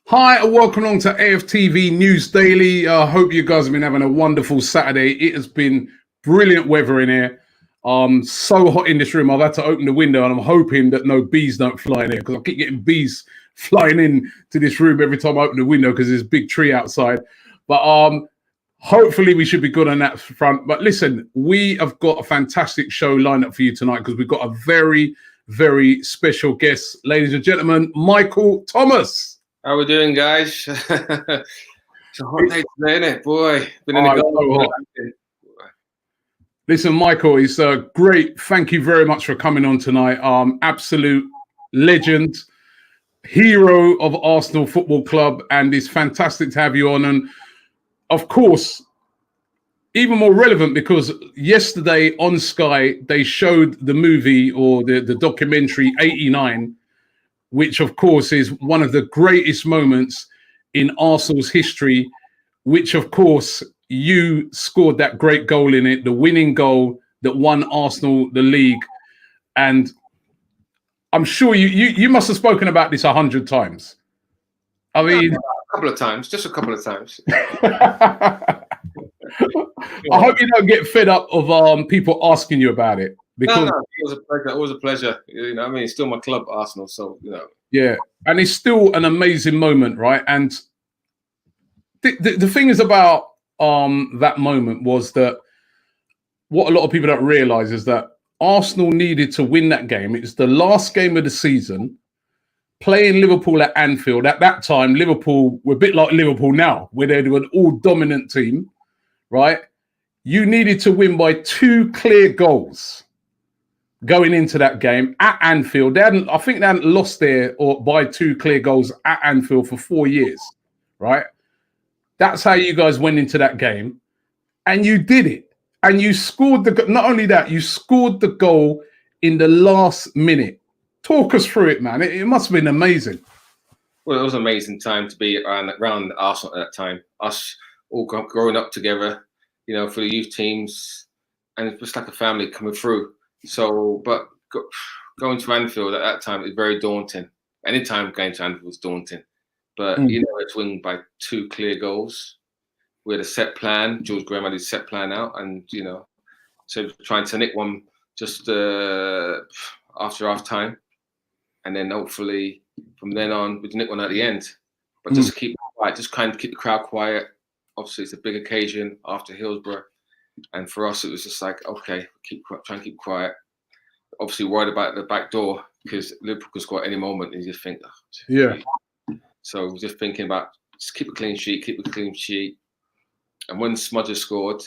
Hi and welcome along to AFTV News Daily. I hope you guys have been having a wonderful Saturday. It has been brilliant weather in here. So hot in this room. I've had to open the window and I'm hoping that no bees don't fly in here because I keep getting bees flying in to this room every time I open the window because there's a big tree outside. But hopefully we should be good on that front. But listen, we have got a fantastic show lined up for you tonight because we've got a very, very special guest. Ladies and gentlemen, Michael Thomas. How we doing, guys? It's a hot day today, isn't it? Boy, been in the garden. Listen, Michael, it's great. Thank you very much for coming on tonight. Absolute legend, hero of Arsenal Football Club, and it's fantastic to have you on. And of course, even more relevant because yesterday on Sky, they showed the movie or the documentary 89, which of course is one of the greatest moments in Arsenal's history, which of course you scored that great goal in it, the winning goal that won Arsenal the league. And I'm sure you must have spoken about this 100 times. I mean, a couple of times, just a couple of times. I hope you don't get fed up of people asking you about it. Because no, it was a pleasure. It was a pleasure. You know, I mean, it's still my club, Arsenal. So Yeah, and it's still an amazing moment, right? And the thing is about that moment was that what a lot of people don't realise is that Arsenal needed to win that game. It's the last game of the season, playing Liverpool at Anfield. At that time, Liverpool were a bit like Liverpool now, where they were an all-dominant team, right? You needed to win by 2 clear goals going into that game at Anfield. I think they hadn't lost there or by 2 clear goals at Anfield for 4 years, right? That's how you guys went into that game, and you did it. And you scored not only that, you scored the goal in the last minute. Talk us through it, man. It must have been amazing. Well, it was an amazing time to be around Arsenal at that time. Us all growing up together, you know, for the youth teams, and it was like a family coming through. So, but going to Anfield at that time is very daunting. Anytime going to Anfield was daunting. But, you know, it's won by 2 clear goals. We had a set plan. George Graham had his set plan out. And, you know, so trying to nick one just after half time. And then hopefully from then on, we nick one at the end. But just keep quiet, just kind of keep the crowd quiet. Obviously, it's a big occasion after Hillsborough. And for us, it was just like, okay, try and keep quiet. Obviously, worried about the back door because Liverpool could score at any moment. And you just think, yeah. So we're just thinking about just keep a clean sheet. And when Smudger scored,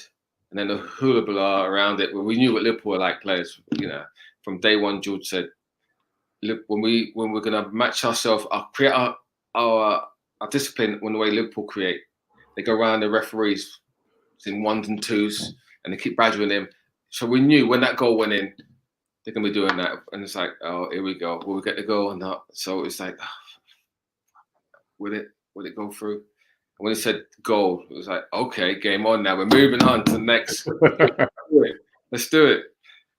and then the hula blah around it, well, we knew what Liverpool were like players. You know, from day one, George said, look, when we're gonna match ourselves, create our discipline when the way Liverpool create. They go around the referees in 1s and 2s, and they keep badgering him. So we knew when that goal went in, they're gonna be doing that. And it's like, oh, here we go. Will we get the goal or not? So it's like, will it go through? And when he said goal, it was like, okay, game on now. We're moving on to the next. Let's do it.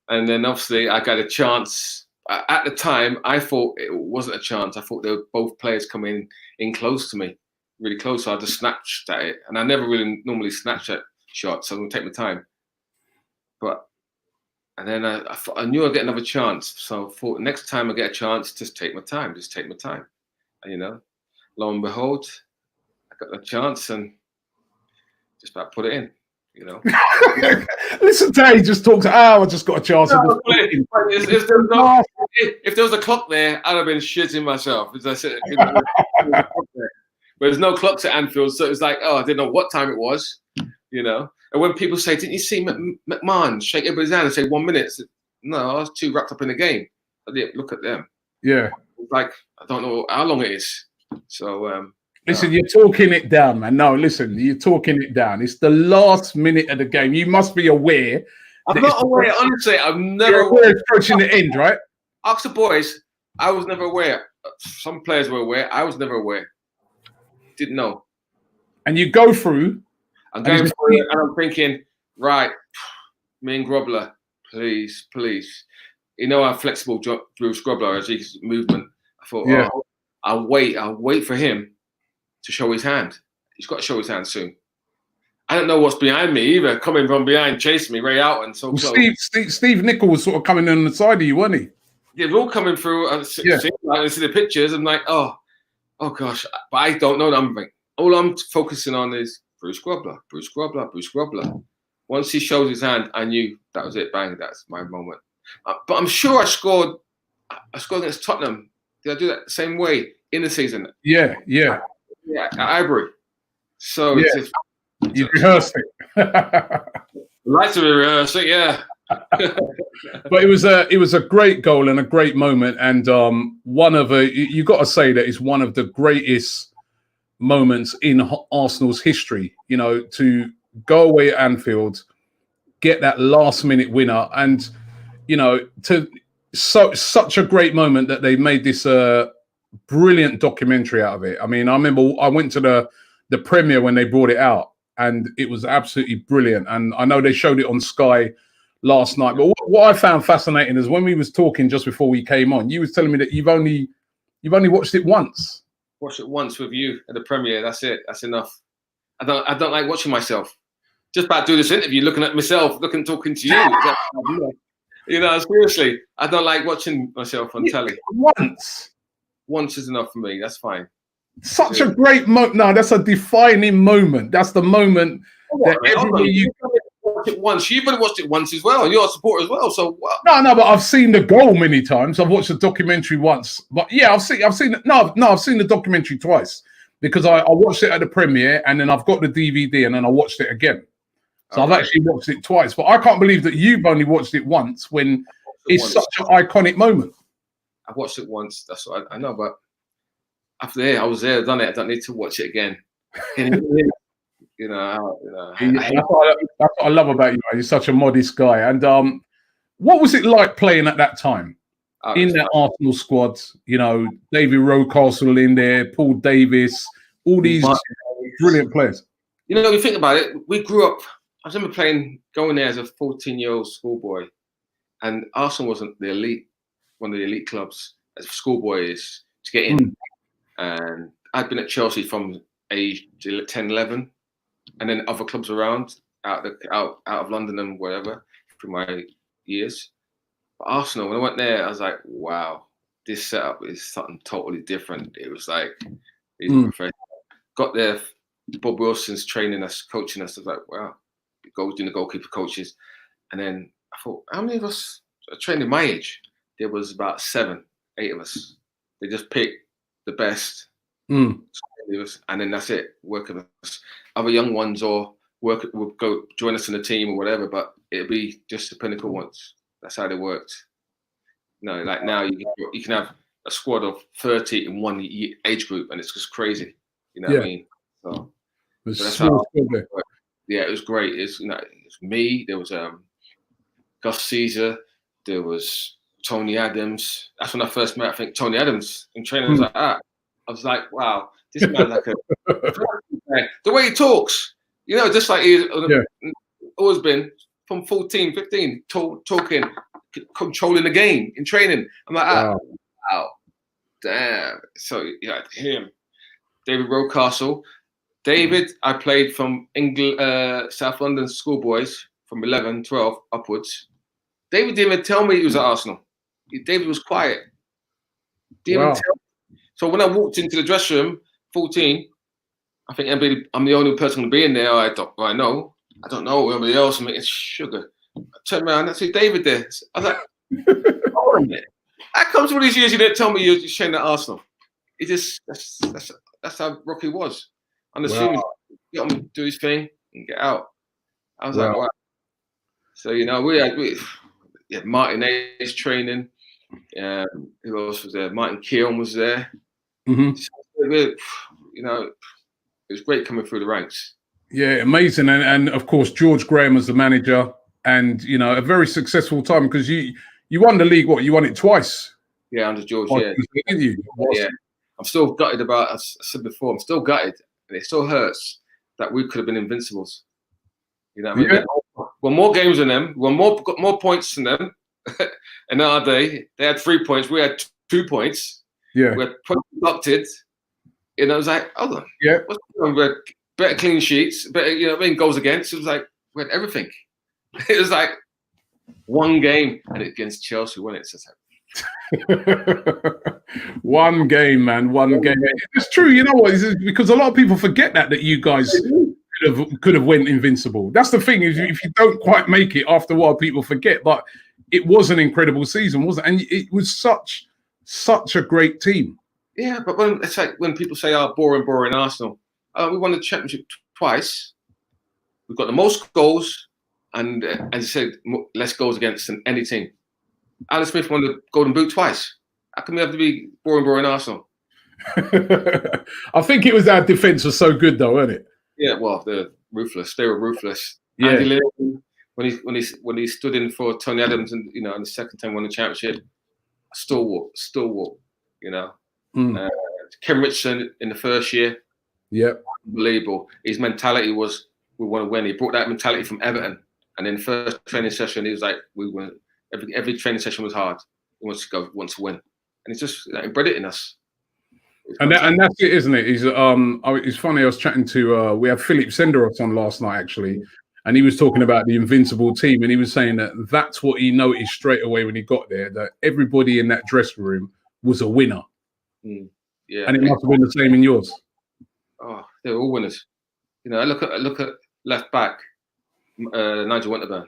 And then obviously I got a chance. At the time, I thought it wasn't a chance. I thought they were both players coming in close to me, really close. So I just snatched at it. And I never really normally snatch at shots, so I'm gonna take my time. And then I knew I'd get another chance. So I thought next time I get a chance, just take my time. And, you know, lo and behold, I got the chance and just about put it in, you know. Listen, Tay just talks, I just got a chance. If there was a clock there, I'd have been shitting myself. As I said, but there's no clocks at Anfield, so it was like, oh, I didn't know what time it was, you know. And when people say, didn't you see McMahon shake everybody's hand and say 1 minute? I said, no, I was too wrapped up in the game. I didn't look at them. Yeah. Like, I don't know how long it is. So, listen, you're talking it down, man. No, listen, you're talking it down. It's the last minute of the game. You must be aware. I'm not aware, honestly. I'm never aware approaching the end, right? Ask the boys. I was never aware. Some players were aware. I was never aware. Didn't know. And you go through. I'm going through it and I'm thinking, right, me and Grobler, please. You know how flexible Bruce Grobler is, his movement. I thought, I'll wait for him. to show his hand. He's got to show his hand soon. I don't know what's behind me either. Coming from behind, chasing me, Ray out and so close. Steve Nicol was sort of coming on the side of you, wasn't he? Yeah, they're all coming through. I see the pictures. I'm like, oh gosh. But I don't know number. All I'm focusing on is Bruce Grobbler, Bruce Grobbler, Bruce Grobbler. Once he showed his hand, I knew that was it. Bang, that's my moment. But I'm sure I scored against Tottenham. Did I do that the same way in the season? Yeah. At Highbury. So yeah. It's you rehearsed it. Like to rehearse it, yeah. But it was a great goal and a great moment, and you got to say that it's one of the greatest moments in Arsenal's history. You know, to go away at Anfield, get that last minute winner, and you know, such a great moment that they made this brilliant documentary out of it. I mean, I remember I went to the premiere when they brought it out, and it was absolutely brilliant. And I know they showed it on Sky last night. But what I found fascinating is when we was talking just before we came on, you was telling me that you've only watched it once. Watched it once with you at the premiere. That's it. That's enough. I don't like watching myself. Just about to do this interview, looking at myself, talking to you. You know, seriously, I don't like watching myself on telly. Once is enough for me. That's fine. Such a great moment. No, that's a defining moment. That's the moment that everybody watch it once. You've only watched it once as well. You're a supporter as well. So what? No, but I've seen the goal many times. I've watched the documentary once. But yeah, I've seen it. I've seen the documentary twice because I watched it at the premiere and then I've got the DVD and then I watched it again. So I've actually watched it twice. But I can't believe that you've only watched it once when it's such an iconic moment. I've watched it once. That's what I know. But after there, I was there, I've done it. I don't need to watch it again. You know, that's what I love about you. Man. You're such a modest guy. And what was it like playing at that time in that Arsenal squad? You know, David Rocastle in there, Paul Davis, all these brilliant players. You know, you think about it. We grew up. I remember going there as a 14-year-old schoolboy, and Arsenal wasn't the elite, one of the elite clubs as a schoolboy is to get in. And I'd been at Chelsea from age 10, 11. And then other clubs around, out of London and whatever, through my years. But Arsenal, when I went there, I was like, wow, this setup is something totally different. It was like, got there, Bob Wilson's training us, coaching us. I was like, wow, doing the goalkeeper coaches. And then I thought, how many of us are training my age? There was about 7, 8 of us. They just picked the best. And then that's it, working with us. Other young ones or would go join us in the team or whatever, but it'd be just the pinnacle ones. That's how they worked. No, like now you can have a squad of 30 in one age group, and it's just crazy. You know what I mean? So that's how it was great. It's me. There was Gus Caesar. There was Tony Adams. That's when I first met. I think Tony Adams in training. I was like, I was like, wow. This man, like the way he talks, you know, just like he's always been from 14, 15, talking, controlling the game in training. I'm like, wow, damn. So yeah, him, David Rocastle. David, I played from England, South London schoolboys from 11, 12 upwards. David didn't even tell me he was at Arsenal. David was quiet. Didn't even tell me. So when I walked into the dressing room, 14, I think I'm the only person to be in there. I don't know everybody else. I'm making sugar. I turned around and I see David there. I was like, hold on a minute. How comes all these years you didn't tell me you're training at Arsenal? It just that's how Rocky was. I'm assuming get him to do his thing and get out. I was like, wow. So you know, we had Martin Ace training. Who else was there? Martin Keown was there. You know, it was great coming through the ranks. Yeah, amazing. And of course, George Graham was the manager, and you know, a very successful time because you won the league. You won it twice. Yeah, under George. Yeah. I'm still gutted about. As I said before, I'm still gutted, and it still hurts that we could have been invincibles. You know what I mean? Yeah. We're more games than them. Got more points than them. And our day, they had 3 points. We had 2 points. Yeah. We're points deducted. You know, it was like, hold on, Yeah. what's going on? Better clean sheets, better, you know what I mean, goals against. It was like, we had everything. It was like one game, and against Chelsea, won it. So it's like one game, man, one game. It's true. You know what? It's because a lot of people forget that you guys could have went invincible. That's the thing, is if you don't quite make it, after a while people forget. But it was an incredible season, wasn't it? And it was such a great team. Yeah, but when it's like when people say, "Oh, boring Arsenal," we won the championship twice. We've got the most goals, and as I said, less goals against than any team. Alan Smith won the Golden Boot twice. How can we have to be boring Arsenal? I think it was our defense was so good, though, wasn't it? Yeah, well, they're ruthless. They were ruthless. Yeah. Andy Leon, when he stood in for Tony Adams, and in the second time won the championship, stalwart. You know, Ken Richardson in the first year, unbelievable. His mentality was, we want to win. He brought that mentality from Everton, and in the first training session, he was like, we win. Every training session was hard. He wants to win, and it's just bred it in us. And that's it, isn't it? It's funny. I was chatting to we had Philip Senderos on last night, actually, and he was talking about the invincible team, and he was saying that's what he noticed straight away when he got there, that everybody in that dressing room was a winner. Yeah, and it must have been the same in yours. Oh, they were all winners. You know, I look at left back, Nigel Winterburn,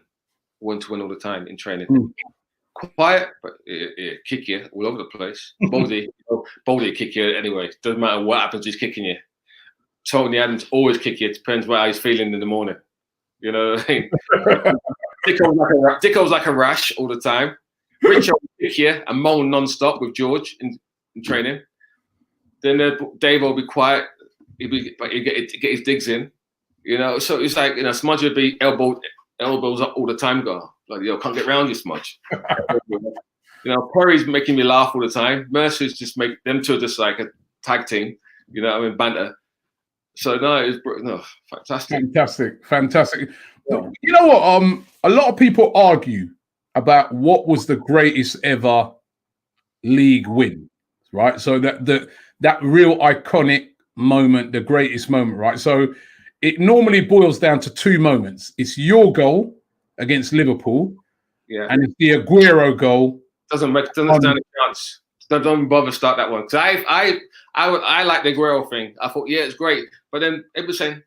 wanted to win all the time in training. Quiet, but kick you all over the place. Baldy kick you anyway. Doesn't matter what happens, he's kicking you. Tony Adams always kick you. It depends how he's feeling in the morning. You know what I mean? Dicko's like a rash all the time. Richard will kick you and moan non-stop with George in training. Then Dave will be quiet. He'll get his digs in. You know, so it's like, Smudge would be elbows up all the time, go, like, can't get round you, Smudge. Perry's making me laugh all the time. Mercer's just make them two just like a tag team, banter. So no, fantastic. Fantastic. Yeah. You know what? A lot of people argue about what was the greatest ever league win, right? So that real iconic moment, the greatest moment, right? So it normally boils down to two moments. It's your goal against Liverpool, and it's the Aguero goal. Doesn't stand a chance. Don't bother start that one. Because I like the Aguero thing. I thought, it's great. But then it was saying,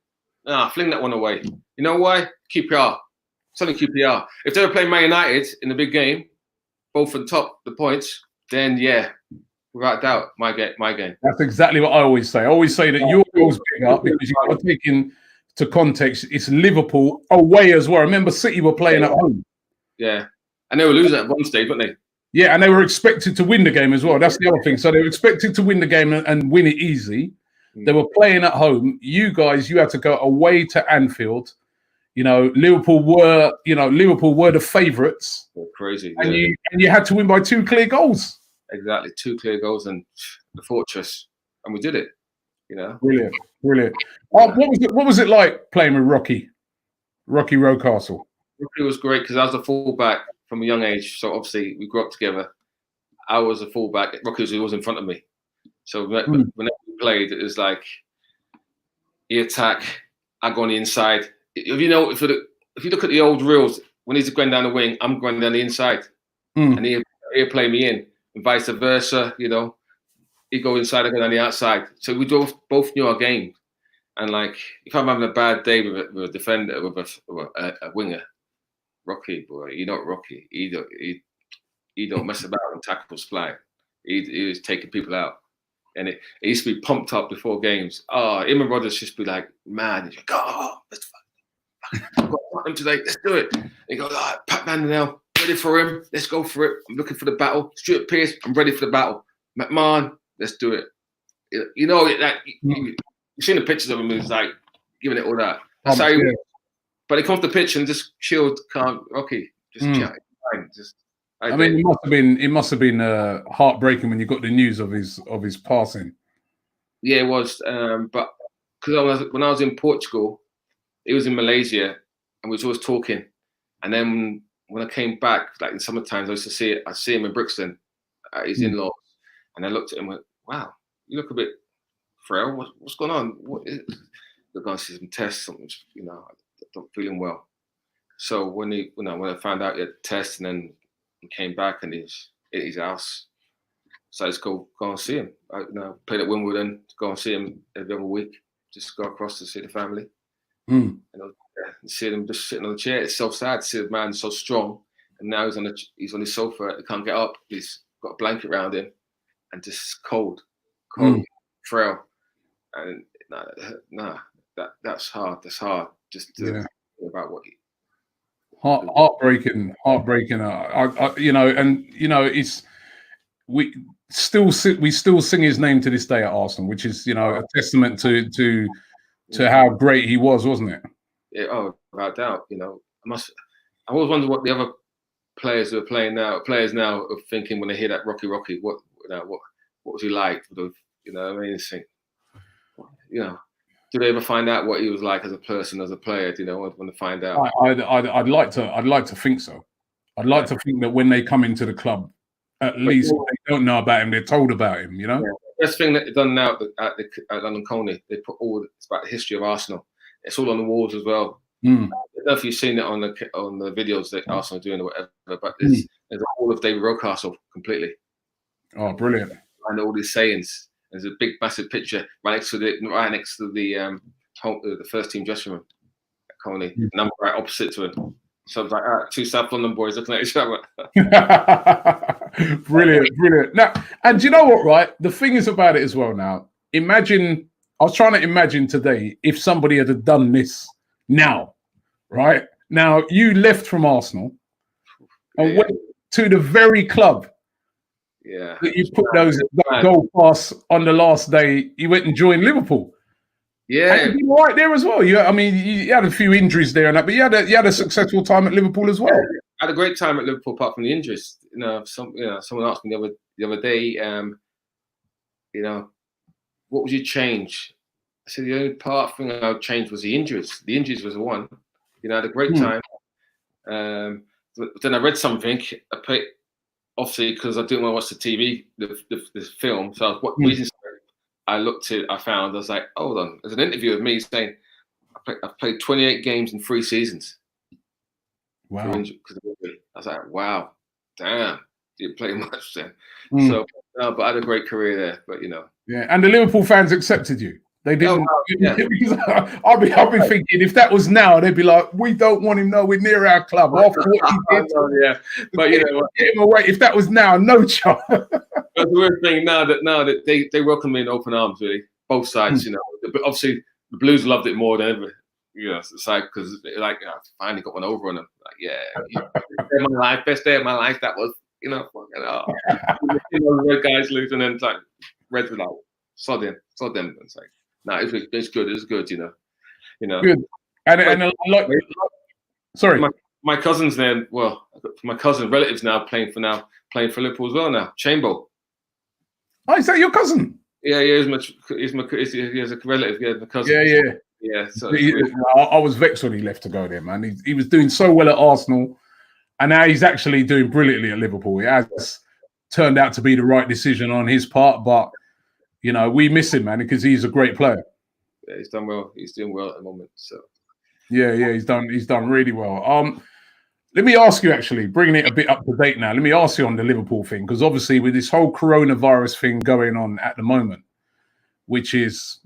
fling that one away. You know why? QPR. It's only QPR. If they were playing Man United in the big game, both on top the points, then without doubt, my game. That's exactly what I always say. I always say that your goal's bigger because you've got to take into context, it's Liverpool away as well. Remember, City were playing at home. Yeah. And they were losing at one stage, weren't they? Yeah, and they were expected to win the game as well. That's the other thing. So they were expected to win the game and win it easy. They were playing at home. You guys, you had to go away to Anfield. Liverpool were the favourites. Crazy. And you had to win by 2 clear goals. Exactly, 2 clear goals and the fortress, and we did it. Brilliant. What was it like playing with Rocky Rocastle? Rocky was great because I was a fullback from a young age. So obviously we grew up together. I was a fullback. Rocky was in front of me. So whenever we played, it was like he attack, I go on the inside. If you look at the old reels, when he's going down the wing, I'm going down the inside, and he'll play me in, and vice versa. He'd go inside, I go down the outside. So we both knew our game. And like, if I'm having a bad day with a defender, with a winger, Rocky, boy, you're not Rocky. He don't mess about and tackles fly. He was taking people out. And it used to be pumped up before games. Oh, him and Rodgers just be like, man, he's like, let's fucking today, let's do it. And he goes, Pat Mandel, ready for him, let's go for it. I'm looking for the battle. Stuart Pearce, I'm ready for the battle. McMahon, let's do it. You've seen the pictures of him, he's like giving it all that. That's how he was. But he comes to the pitch and just chilled, calm, Rocky, just chatting, fine. It must have been heartbreaking when you got the news of his passing. Yeah, it was. But because when I was in Portugal, he was in Malaysia, and we was always talking. And then when I came back, like in summer times, I see him in Brixton at his in-laws, and I looked at him and went, "Wow, you look a bit Frere, what's going on? They're going to see some tests. Something's, I'm not feeling well. So when I found out he had tests, and then he came back and he's at his house, so I just go and see him. I played at Wimbledon, go and see him every other week. Just go across to see the family. And see him just sitting on the chair. It's so sad to see the man so strong, and now he's on his sofa. He can't get up. He's got a blanket around him, and just cold, frail. And that's hard. That's hard. Just to think about what. Heartbreaking. It's we still sing his name to this day at Arsenal, which is a testament to how great he was, wasn't it? Yeah, without doubt. I always wonder what the other players who are playing now are thinking when they hear that Rocky. What was he like? Do they ever find out what he was like as a person, as a player? When they find out? I'd like to think so. I'd like to think that when they come into the club, at least they don't know about him, they're told about him. Yeah. The best thing that they've done now at London Colney, they put it's about the history of Arsenal. It's all on the walls as well. I don't know if you've seen it on the videos that Arsenal are doing or whatever, but there's all of David Rocastle completely. Oh, brilliant! And all these sayings. There's a big, massive picture right next to the first team dressing room at Colney, and I'm right opposite to him. So I was like, two South London boys looking at each other. Brilliant. Now, and do you know what? Right, the thing is about it as well. Now, imagine. I was trying to imagine today if somebody had done this now. Right now, you left from Arsenal and went to the very club. Yeah, that you put that goal pass on the last day. You went and joined Liverpool. Yeah, and you were right there as well. You had a few injuries there and that, but you had a successful time at Liverpool as well. Yeah, I had a great time at Liverpool apart from the injuries. Someone asked me the other day, what would you change? I said the only thing I would change was the injuries. The injuries was the one. I had a great time. But then I read something. Obviously, because I didn't want to watch the TV, the film. So what reasons I found, I was like, hold on. There's an interview of me saying, I've played 28 games in 3 seasons. Wow. I was like, wow, damn, didn't play much then. So, but I had a great career there, but Yeah, and the Liverpool fans accepted you. They didn't. I'll be thinking if that was now, they'd be like, we don't want him nowhere near our club. After what he did, but get him away. If that was now, no chance. But the weird thing now that they welcome me in open arms, really, both sides. But obviously the Blues loved it more than ever. It's like because I finally got one over on them. Like, best day of my life. That was the red guys lose, and then it's like Reds were like sod them. It's like. No, it's good. It's good, Good. And sorry, my cousin's there. Well, my cousin relatives now playing for Liverpool as well now. Chamber. Oh, is that your cousin? Yeah, he has a relative. Yeah, my cousin. Yeah. So I was vexed when he left to go there, man. He was doing so well at Arsenal, and now he's actually doing brilliantly at Liverpool. It has turned out to be the right decision on his part, but. We miss him, man, because he's a great player. Yeah, he's done well. He's doing well at the moment. So, yeah, he's done really well. Let me ask you, actually, bringing it a bit up to date now. Let me ask you on the Liverpool thing, because obviously with this whole coronavirus thing going on at the moment, which is,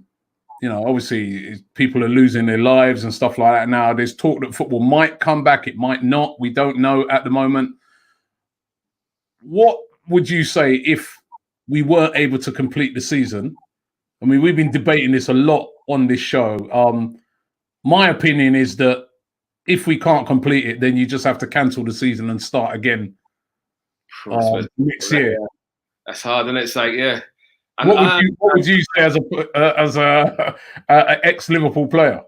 obviously people are losing their lives and stuff like that. Now there's talk that football might come back, it might not. We don't know at the moment. What would you say if we weren't able to complete the season? I mean, we've been debating this a lot on this show. My opinion is that if we can't complete it, then you just have to cancel the season and start again next year. That's hard, and it's like, yeah. And what would you say as a ex-Liverpool player?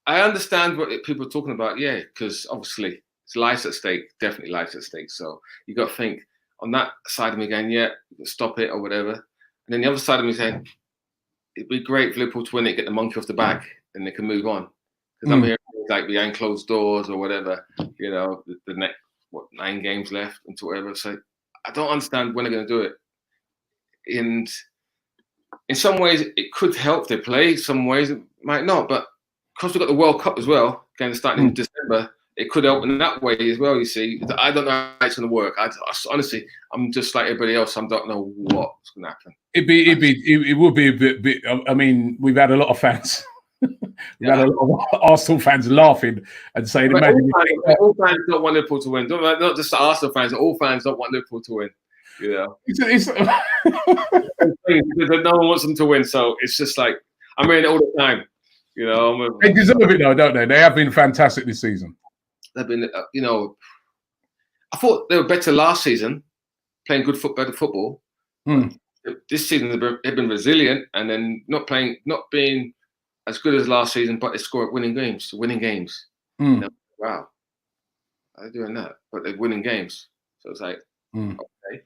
I understand what people are talking about, yeah, because obviously it's lives at stake, definitely lives at stake. So you got to think. On that side of me going, yeah, stop it or whatever. And then the other side of me saying, it'd be great for Liverpool to win it, get the monkey off the back, and they can move on. Because I'm hearing like behind closed doors or whatever, the next, 9 games left and whatever. So I don't understand when they're going to do it. And in some ways it could help they play. Some ways it might not. But because we've got the World Cup as well, again starting in December, it could help in that way as well. You see, I don't know how it's going to work. Honestly, I'm just like everybody else. I don't know what's going to happen. It would be a bit. I mean, we've had a lot of fans. We've had a lot of Arsenal fans laughing and saying, "Imagine all fans don't want Liverpool to win. Not just the Arsenal fans. All fans don't want Liverpool to win. You know, no one wants them to win. So it's just like I'm hearing it all the time. You know, they deserve it though, don't they? They have been fantastic this season. They've been, you know, I thought they were better last season, playing better football. This season they've been resilient, and then not being as good as last season, but they score winning games. You know, wow, they're doing that, but they're winning games. So it's like, okay.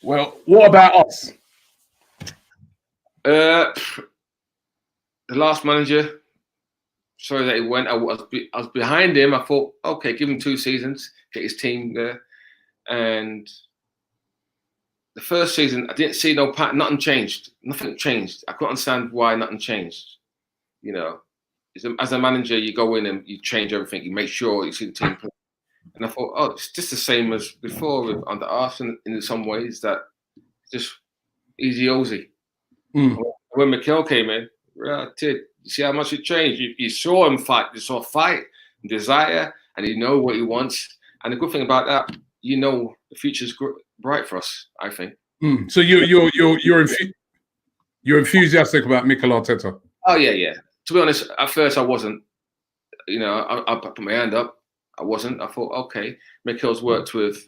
Well, what about us? The last manager. Sorry that he went. I was behind him. I thought, okay, give him 2 seasons, get his team there. And the first season, I didn't see no pattern. Nothing changed. Nothing changed. I couldn't understand why nothing changed. You know, as a manager, you go in and you change everything. You make sure you see the team play. And I thought, oh, it's just the same as before under Arsenal in some ways. That just easy Ozzy. When Mikel came in, you see how much it changed. You saw him fight. You saw fight, desire, and you know what he wants. And the good thing about that, you know, the future's bright for us. I think. So you're enthusiastic about Mikel Arteta? Oh yeah. To be honest, at first I wasn't. You know, I put my hand up. I wasn't. I thought, okay, Mikel's worked with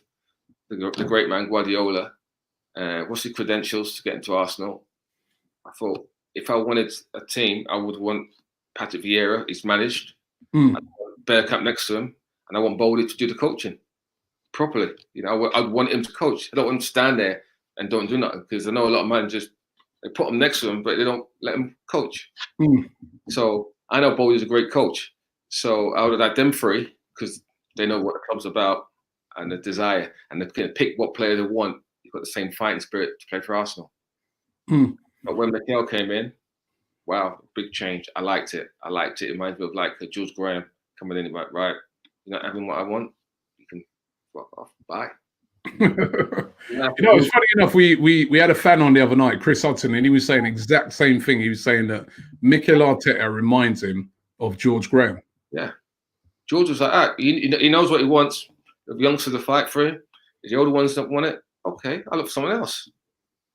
the great man Guardiola. What's his credentials to get into Arsenal? I thought, if I wanted a team, I would want Patrick Vieira. He's managed. I want Bergkamp next to him, and I want Bowley to do the coaching properly. You know, I want him to coach. I don't want him to stand there and don't do nothing, because I know a lot of managers, they put him next to him, but they don't let him coach. So I know Bowley's a great coach. So I would have had them 3, because they know what the club's about and the desire, and they can pick what player they want. You've got the same fighting spirit to play for Arsenal. But when Mikel came in, wow, big change. I liked it. It reminds me of like Jules Graham coming in and like, right, you're not having what I want, you can fuck off. Bye. You know, it's funny enough, we had a fan on the other night, Chris Hudson, and he was saying the exact same thing. He was saying that Mikel Arteta reminds him of George Graham. Yeah. George was like, he knows what he wants. The youngsters to fight for him. If the older ones don't want it, okay, I'll look for someone else.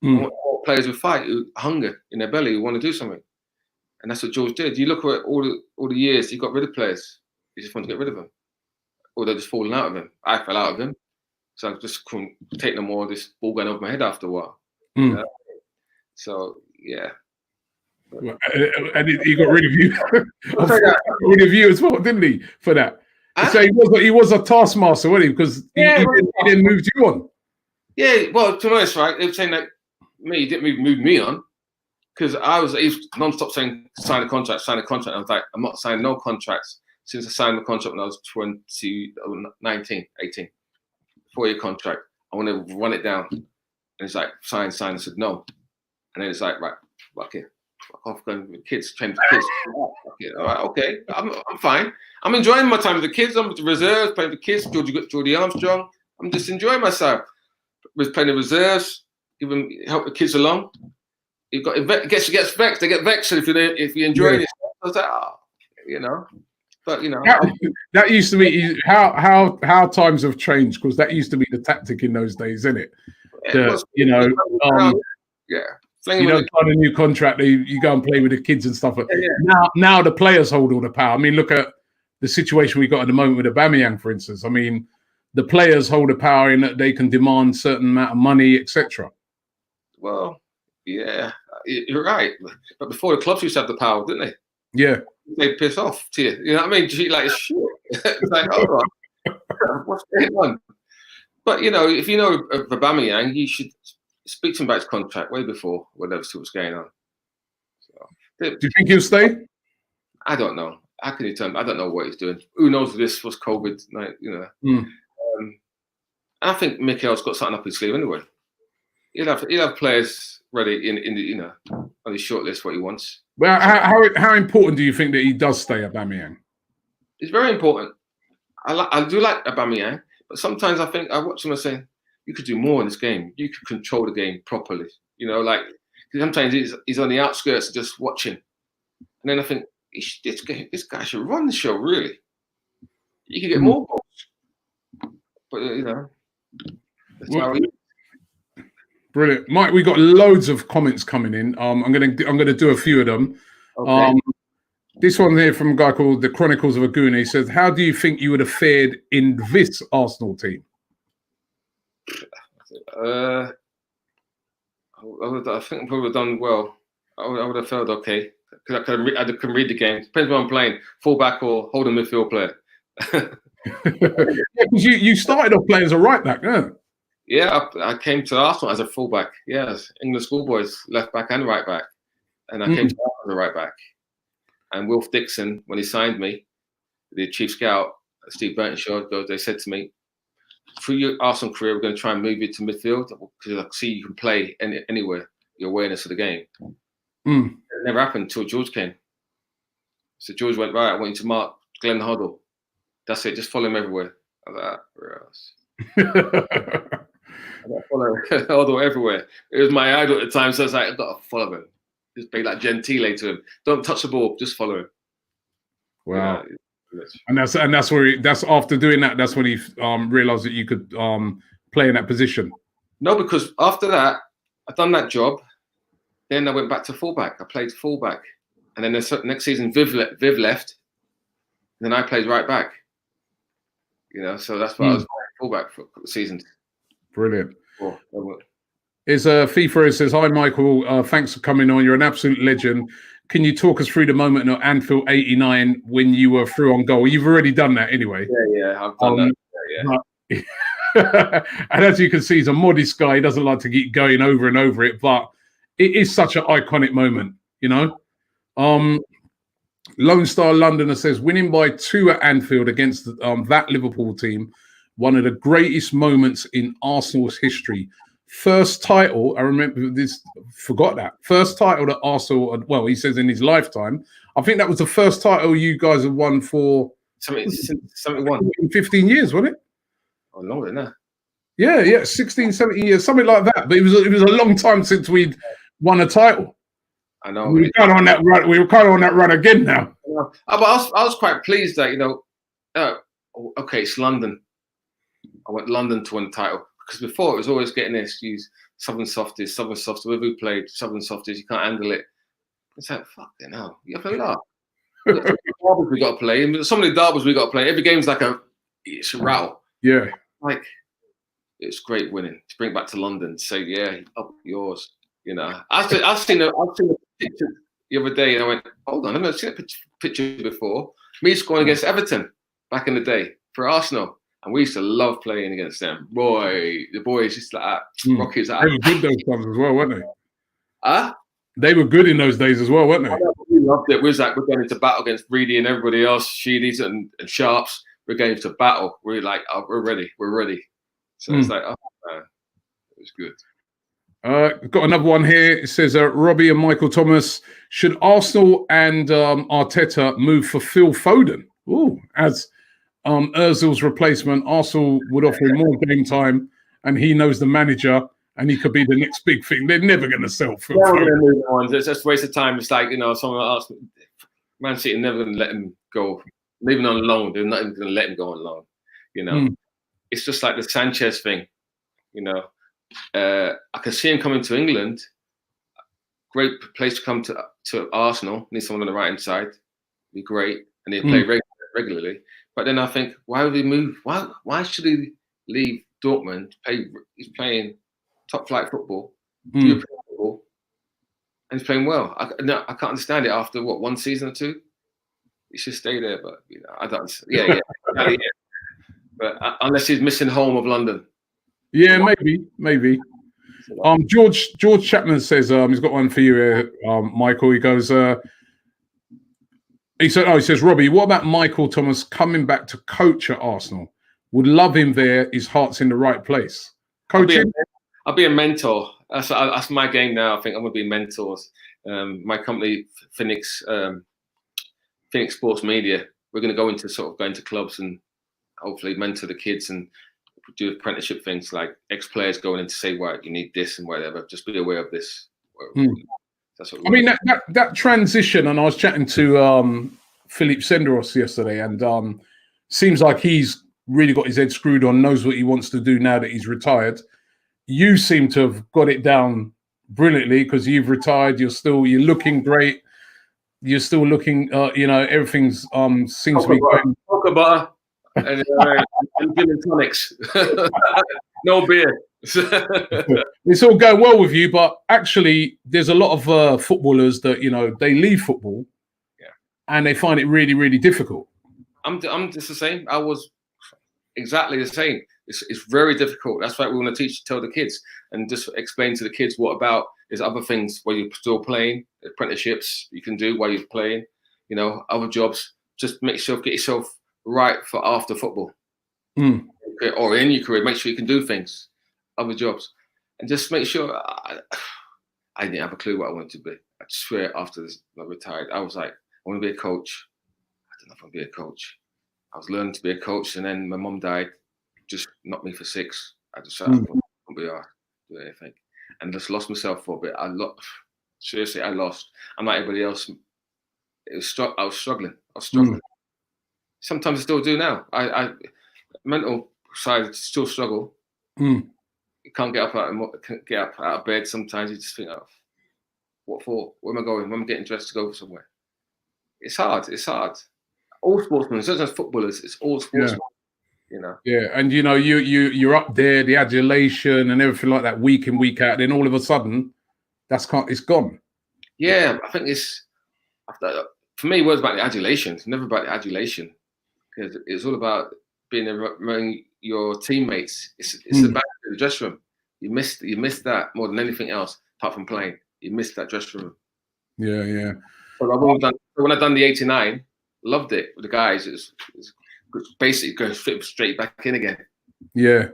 I want all players who fight, who hunger in their belly, who want to do something. And that's what George did. You look at all the years he got rid of players. He just wanted to get rid of them. Or they're just falling out of him. I fell out of him. So I just couldn't take no more of this ball going over my head after a while. So, yeah. And he got rid of you. Rid of you as well, didn't he, for that? So he was a taskmaster, wasn't he? Because he didn't move you on. Yeah, well, to be honest, right, they were saying that he didn't move me on, because he was non-stop saying sign a contract. I was like, I'm not signing no contracts since I signed the contract when I was 19, 18. 4-year contract. I want to run it down. And it's like, sign. I said, no. And then it's like, right, fuck it. Fuck off, going with kids, train the kids. All right, okay. I'm fine. I'm enjoying my time with the kids. I'm with the reserves, playing with the kids, Geordie Armstrong. I'm just enjoying myself. With playing the reserves, help the kids along. You've got gets vexed. They get vexed if you enjoy it. I was like, you know. But you know, that used to be how times have changed, because that used to be the tactic in those days, isn't it? You don't sign a new contract. You go and play with the kids and stuff. Now the players hold all the power. I mean, look at the situation we got at the moment with Aubameyang, for instance. I mean, the players hold the power in that they can demand certain amount of money, etc. Well, yeah, you're right. But before, the clubs used to have the power, didn't they? Yeah. They piss off to you. You know what I mean? Treat like shit. It's like, hold on, what's going on? But you know, if you know of Aubameyang, you should speak to him about his contract way before whatever what's going on. So, do you think he'll stay? I don't know. How can you tell him? I don't know what he's doing. Who knows if this was COVID? You know. I think Mikel's got something up his sleeve anyway. he'll have players ready in the on his short list what he wants. Well, how important do you think that he does stay at Aubameyang? It's very important. I do like Aubameyang, but sometimes I think I watch him and say, you could do more in this game. You could control the game properly. Like sometimes he's on the outskirts just watching, and then I think this guy should run the show. Really, you could get more goals, but that's how he. Brilliant, Mike. We got loads of comments coming in. I'm gonna do a few of them. Okay. This one here from a guy called the Chronicles of a Goon. He says, "How do you think you would have fared in this Arsenal team?" I think I probably would have done well. I would have felt okay because I can read the game. Depends what I'm playing, fullback or holding midfield player. Yeah, because you started off playing as a right back, yeah. Yeah, I came to Arsenal as a fullback. Yes, England schoolboys, left back and right back, and I came to Arsenal as a right back. And Wilf Dixon, when he signed me, the chief scout, Steve Burtonshaw, they said to me, through your Arsenal career, we're going to try and move you to midfield because I see you can play anywhere, your awareness of the game. It never happened until George came. So George went, right, I want you to mark Glenn Hoddle. That's it, just follow him everywhere. I was like, where else? I got to follow Hoddle everywhere. It was my idol at the time, so I was like, I've got to follow him. Just be like Gentile to him. Don't touch the ball, just follow him. Wow. And that's where that's after doing that. That's when he realized that you could play in that position. No, because after that, I'd done that job. Then I went back to fullback. I played fullback, and then the next season Viv left. And then I played right back. So that's why I was fullback for seasons. Brilliant. Is FIFA who says, "Hi Michael, thanks for coming on. You're an absolute legend. Can you talk us through the moment at Anfield '89 when you were through on goal?" You've already done that anyway. Yeah, I've done that. Yeah. And as you can see, he's a modest guy. He doesn't like to keep going over and over it, but it is such an iconic moment, Lone Star Londoner says, winning by 2 at Anfield against that Liverpool team, one of the greatest moments in Arsenal's history. First title, I remember this, forgot that. First title that Arsenal, well, he says in his lifetime. I think that was the first title you guys have won for 15 years, wasn't it? Oh, longer than that. Yeah, 16, 17 years, something like that. But it was a long time since we'd won a title. I know. We were kind of on that run. We were kind of on that run again now. But I was quite pleased that okay, it's London. I want London to win the title because before it was always getting this excuse: Southern Softies. Wherever we played, Southern Softies, you can't handle it. It's like fucking hell. You have to laugh. We got to play. And some of the derbies we got to play. Every game's like it's a rattle. Yeah. Like it's great winning to bring it back to London. Say yeah, up yours. I've seen a picture the other day, and I went, hold on, I've never seen a picture before. Me scoring against Everton back in the day for Arsenal, and we used to love playing against them. Boy, the boys just like that. Rockies. They were good those times as well, weren't they? Huh? They were good in those days as well, weren't they? We loved it. We're going into battle against Reedy and everybody else, Sheedies and Sharps. We're going into battle. We're like, oh, we're ready. So it's like, oh man, it was good. Got another one here. It says, Robbie and Michael Thomas, should Arsenal and Arteta move for Phil Foden? Ooh, as Ozil's replacement, Arsenal would offer him more game time, and he knows the manager, and he could be the next big thing. They're never going to sell Phil Foden. It's just a waste of time. It's like, someone asked Man City are never going to let him go, even on loan. They're not even going to let him go on loan. It's just like the Sanchez thing, I can see him coming to England. Great place to come to Arsenal. Need someone on the right hand side. Be great, and he'll play regularly. But then I think, why would he move? Why should he leave Dortmund? He's playing top flight football, European football, and he's playing well. I can't understand it after one season or two. He should stay there, but I don't. Yeah. But unless he's missing home of London. Yeah, maybe. George Chapman says he's got one for you here, Michael. He goes, he says, Robbie, what about Michael Thomas coming back to coach at Arsenal? Would love him there. His heart's in the right place. Coaching? I'll be a mentor. That's my game now. I think I'm going to be mentors. My company, Phoenix Sports Media, we're going to go into going to clubs and hopefully mentor the kids and do apprenticeship things like ex-players going in to say, "Right, you need this and whatever. Just be aware of this." That's what I mean, that transition, and I was chatting to Philippe Senderos yesterday, and seems like he's really got his head screwed on, knows what he wants to do now that he's retired. You seem to have got it down brilliantly because you've retired. You're looking great. You're still looking, everything's seems to be going. Cocoa butter and gin and tonics. No beer. It's all going well with you, but actually, there's a lot of footballers that they leave football, and they find it really, really difficult. I'm just the same. I was exactly the same. It's very difficult. That's why we want to tell the kids, and just explain to the kids what about there's other things where you're still playing, apprenticeships you can do while you're playing, other jobs. Just make sure get yourself right for after football, or in your career. Make sure you can do things, other jobs, and just make sure. I didn't have a clue what I wanted to be. I swear, after this, I retired, I was like, I want to be a coach. I don't know if I want to be a coach. I was learning to be a coach, and then my mum died. Just knocked me for 6. I just said, I won't be able to do anything, and just lost myself for a bit. Seriously, I lost. I'm like everybody else. I was struggling. Sometimes I still do now. I mental side still struggle. You can't get up out of bed. Sometimes you just think, oh, what for? Where am I going? When am I getting dressed to go somewhere? It's hard. All sportsmen, it's not just footballers. It's all sportsmen. Yeah, and you're up there, the adulation and everything like that, week in, week out. Then all of a sudden, it's gone. Yeah, I think for me, it was about the adulation. It's never about the adulation, because it's all about being among your teammates. It's about the dressing room. You missed that more than anything else, apart from playing. You missed that dressing room. Yeah. So when I done the 89, loved it with the guys. It's basically going straight back in again. Yeah,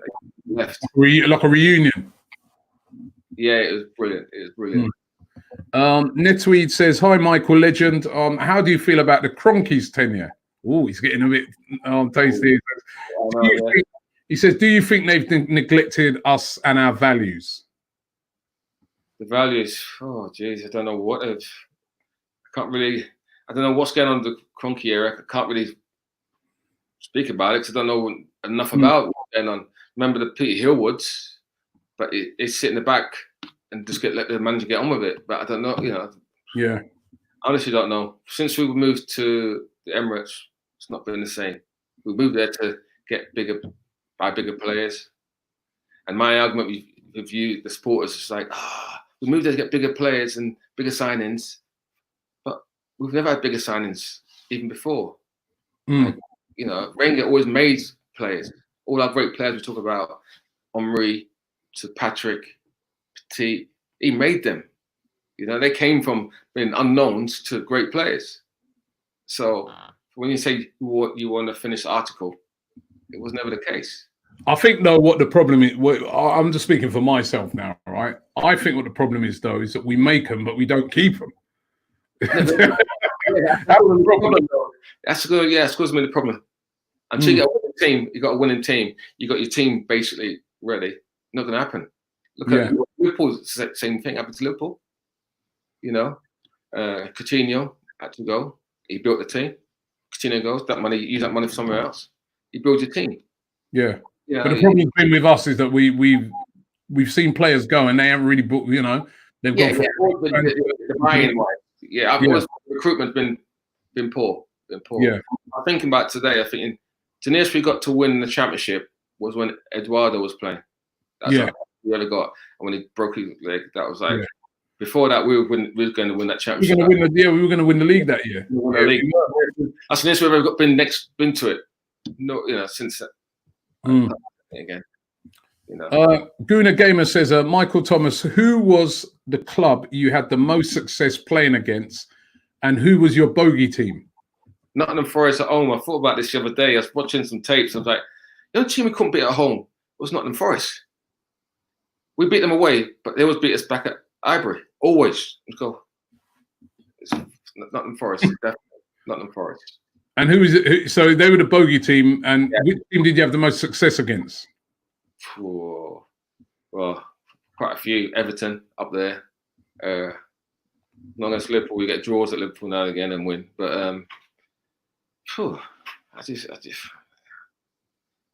left like a reunion. Yeah, it was brilliant. Netweed says, "Hi, Michael Legend. How do you feel about the Cronky's tenure?" Oh, he's getting a bit tasty. He says, "Do you think they've neglected us and our values?" The values. Oh, geez, I don't know what. I can't really. I don't know what's going on in the Cronky era. I can't really speak about it because I don't know enough about what's going on. Remember the Peter Hillwoods, but it's sit in the back and just let the manager get on with it. But I don't know, Yeah. I honestly don't know. Since we moved to the Emirates, it's not been the same. We moved there to buy bigger players. And my argument with you, the supporters, is like, we moved there to get bigger players and bigger signings, but we've never had bigger signings even before. Wenger always made players. All our great players we talk about, Henry to Patrick, Petit, he made them. They came from being unknowns to great players. So when you say you want to finish the article, it was never the case. I think, though, what the problem is, I'm just speaking for myself now, right? I think what the problem is, though, is that we make them, but we don't keep them. That's the problem. That's good. Yeah, that's the problem. Until you got a winning team, you got your team basically ready. Not going to happen. Look at Liverpool. Same thing happened to Liverpool. Coutinho had to go. He built the team. Coutinho goes. Use that money for somewhere else. You build your team. Yeah. But the problem been with us is that we've seen players go and they haven't really booked. They've gone for the buying. Always recruitment's been poor. Yeah. I'm thinking about today. I think the nearest we got to win the championship was when Eduardo was playing. That's what we really got. And when he broke his leg, that was like before that we were going to win that championship. We were going to win the league that year. That's the nearest we've ever been to it. No, since then. Again. Guna Gamer says, Michael Thomas, who was the club you had the most success playing against, and who was your bogey team? Nottingham Forest at home. I thought about this the other day. I was watching some tapes. I was like, the only team we couldn't beat at home was Nottingham Forest. We beat them away, but they always beat us back at Highbury. Always. Let's go. It's Nottingham Forest, definitely. Nottingham Forest. And who is it? So they were the bogey team, and Yeah. which team did you have the most success against? Well, quite a few. Everton up there. Not against Liverpool. We get draws at Liverpool now and again and win. But I just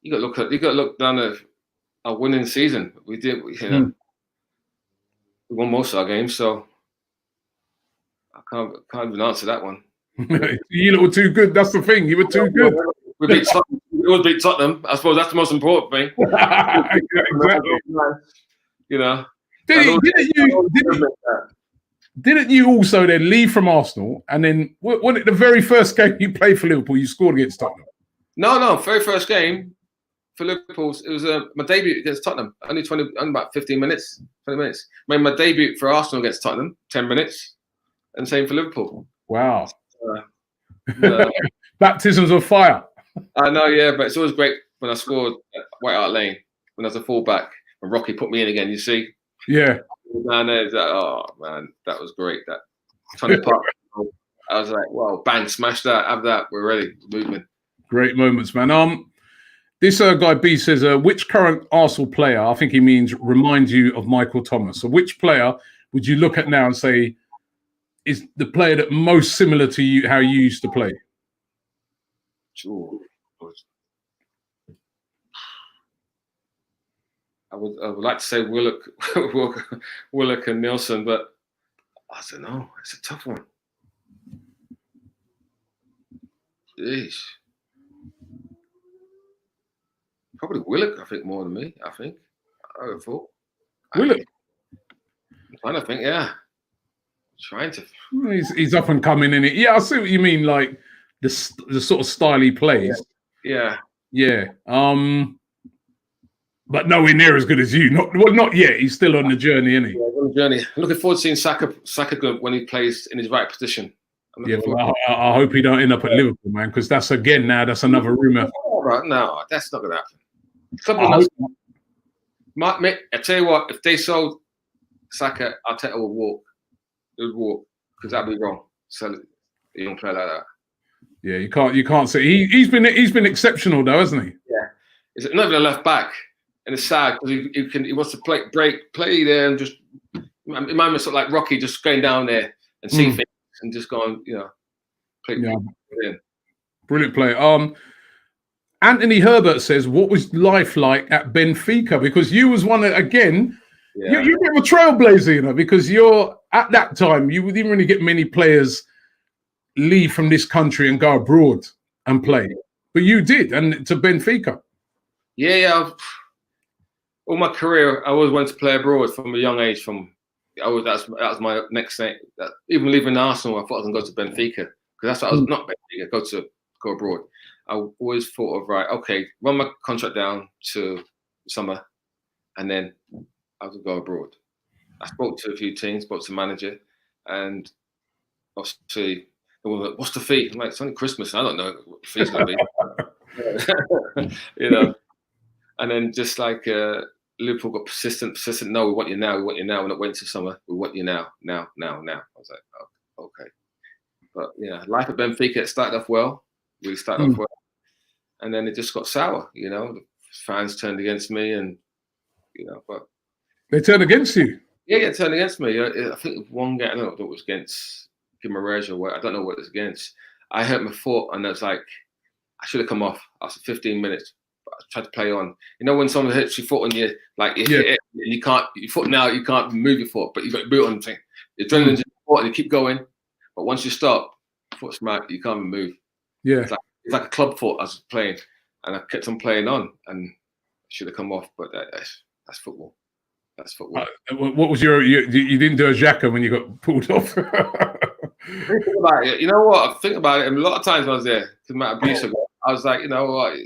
you got to look down at our winning season. We did, we won most of our games, so I can't even answer that one. You were too good. That's the thing. You were too good. We beat Tottenham. We always beat Tottenham. I suppose that's the most important thing. Exactly. You know. Didn't you also then leave from Arsenal, and then when it the very first game you played for Liverpool, you scored against Tottenham? No, very first game for Liverpool, it was my debut against Tottenham. Only about 15 minutes, 20 minutes. Made my debut for Arsenal against Tottenham, 10 minutes, and same for Liverpool. Wow. Baptisms of fire. I know, yeah, but it's always great when I scored at White Hart Lane when I was a fullback and Rocky put me in again. You see, yeah. Man, oh man, that was great. That Tony Park, I was like, wow, bang, smash that, have that, we're ready, movement. Great moments, man. This guy B says, which current Arsenal player, I think he means, reminds you of Michael Thomas? So which player would you look at now and say is the player that most similar to you, how you used to play? Sure. I would like to say Willock and Nielsen, but I don't know. It's a tough one. Jeez. Probably Willock, I think, more than me. I would have thought. Willock? I'm trying to think, yeah. Trying to. He's up and coming in it. Yeah, I see what you mean. Like the sort of style he plays. Yeah. But nowhere near as good as you. Not yet. He's still on the journey, isn't he? Yeah, on the journey. I'm looking forward to seeing Saka when he plays in his right position. Yeah, well, I hope he don't end up at Liverpool, man, because that's another rumor. No, that's not going to happen. I tell you what, if they sold Saka, Arteta would walk. It would walk because that'd be wrong. So you don't play like that. Yeah, you can't say he's been exceptional though, hasn't he? Yeah, he's not even a left back, and it's sad because he wants to play there and just. It reminds me sort of like Rocky just going down there and see things and just going, play. Yeah, brilliant play. Anthony Herbert says, "What was life like at Benfica?" Because you was one again. Yeah. You're a bit of a trailblazer, because you're at that time you didn't really get many players leave from this country and go abroad and play, but you did, and to Benfica. Yeah. All my career, I always wanted to play abroad from a young age. That was my next thing. Even leaving Arsenal, I thought I was going to go to Benfica because that's what I was not Benfica. Go abroad. I always thought of okay, run my contract down to summer, and then I would go abroad. I spoke to a few teams, spoke to the manager, and obviously they were like, "What's the fee?" I'm like, "It's only Christmas. I don't know what the fee's going to be." And then just like Liverpool got persistent. No, we want you now. We're not waiting till summer. We want you now. I was like, oh, okay. But life at Benfica, it started off well. We started off well, and then it just got sour. The fans turned against me, and but they turned against you. Yeah, turned against me. I think one game, I don't know if it was against Guimaraes or what. I don't know what it was against. I hurt my foot, and I was like, I should have come off after 15 minutes. But I tried to play on. When someone hits your foot on you, like you hit it, and you can't. Your foot now, you can't move your foot, but you've got your boot on. Thing. Your adrenaline's in your foot, and you keep going. But once you stop, foot smack, you can't even move. Yeah, it's like a club foot I was playing, and I kept on playing on, and I should have come off. But that's football. That's football. What was you didn't do a Xhaka when you got pulled off? Think about it. You know what? I think about it. And a lot of times when I was there, because my abuse, I was like, you know what?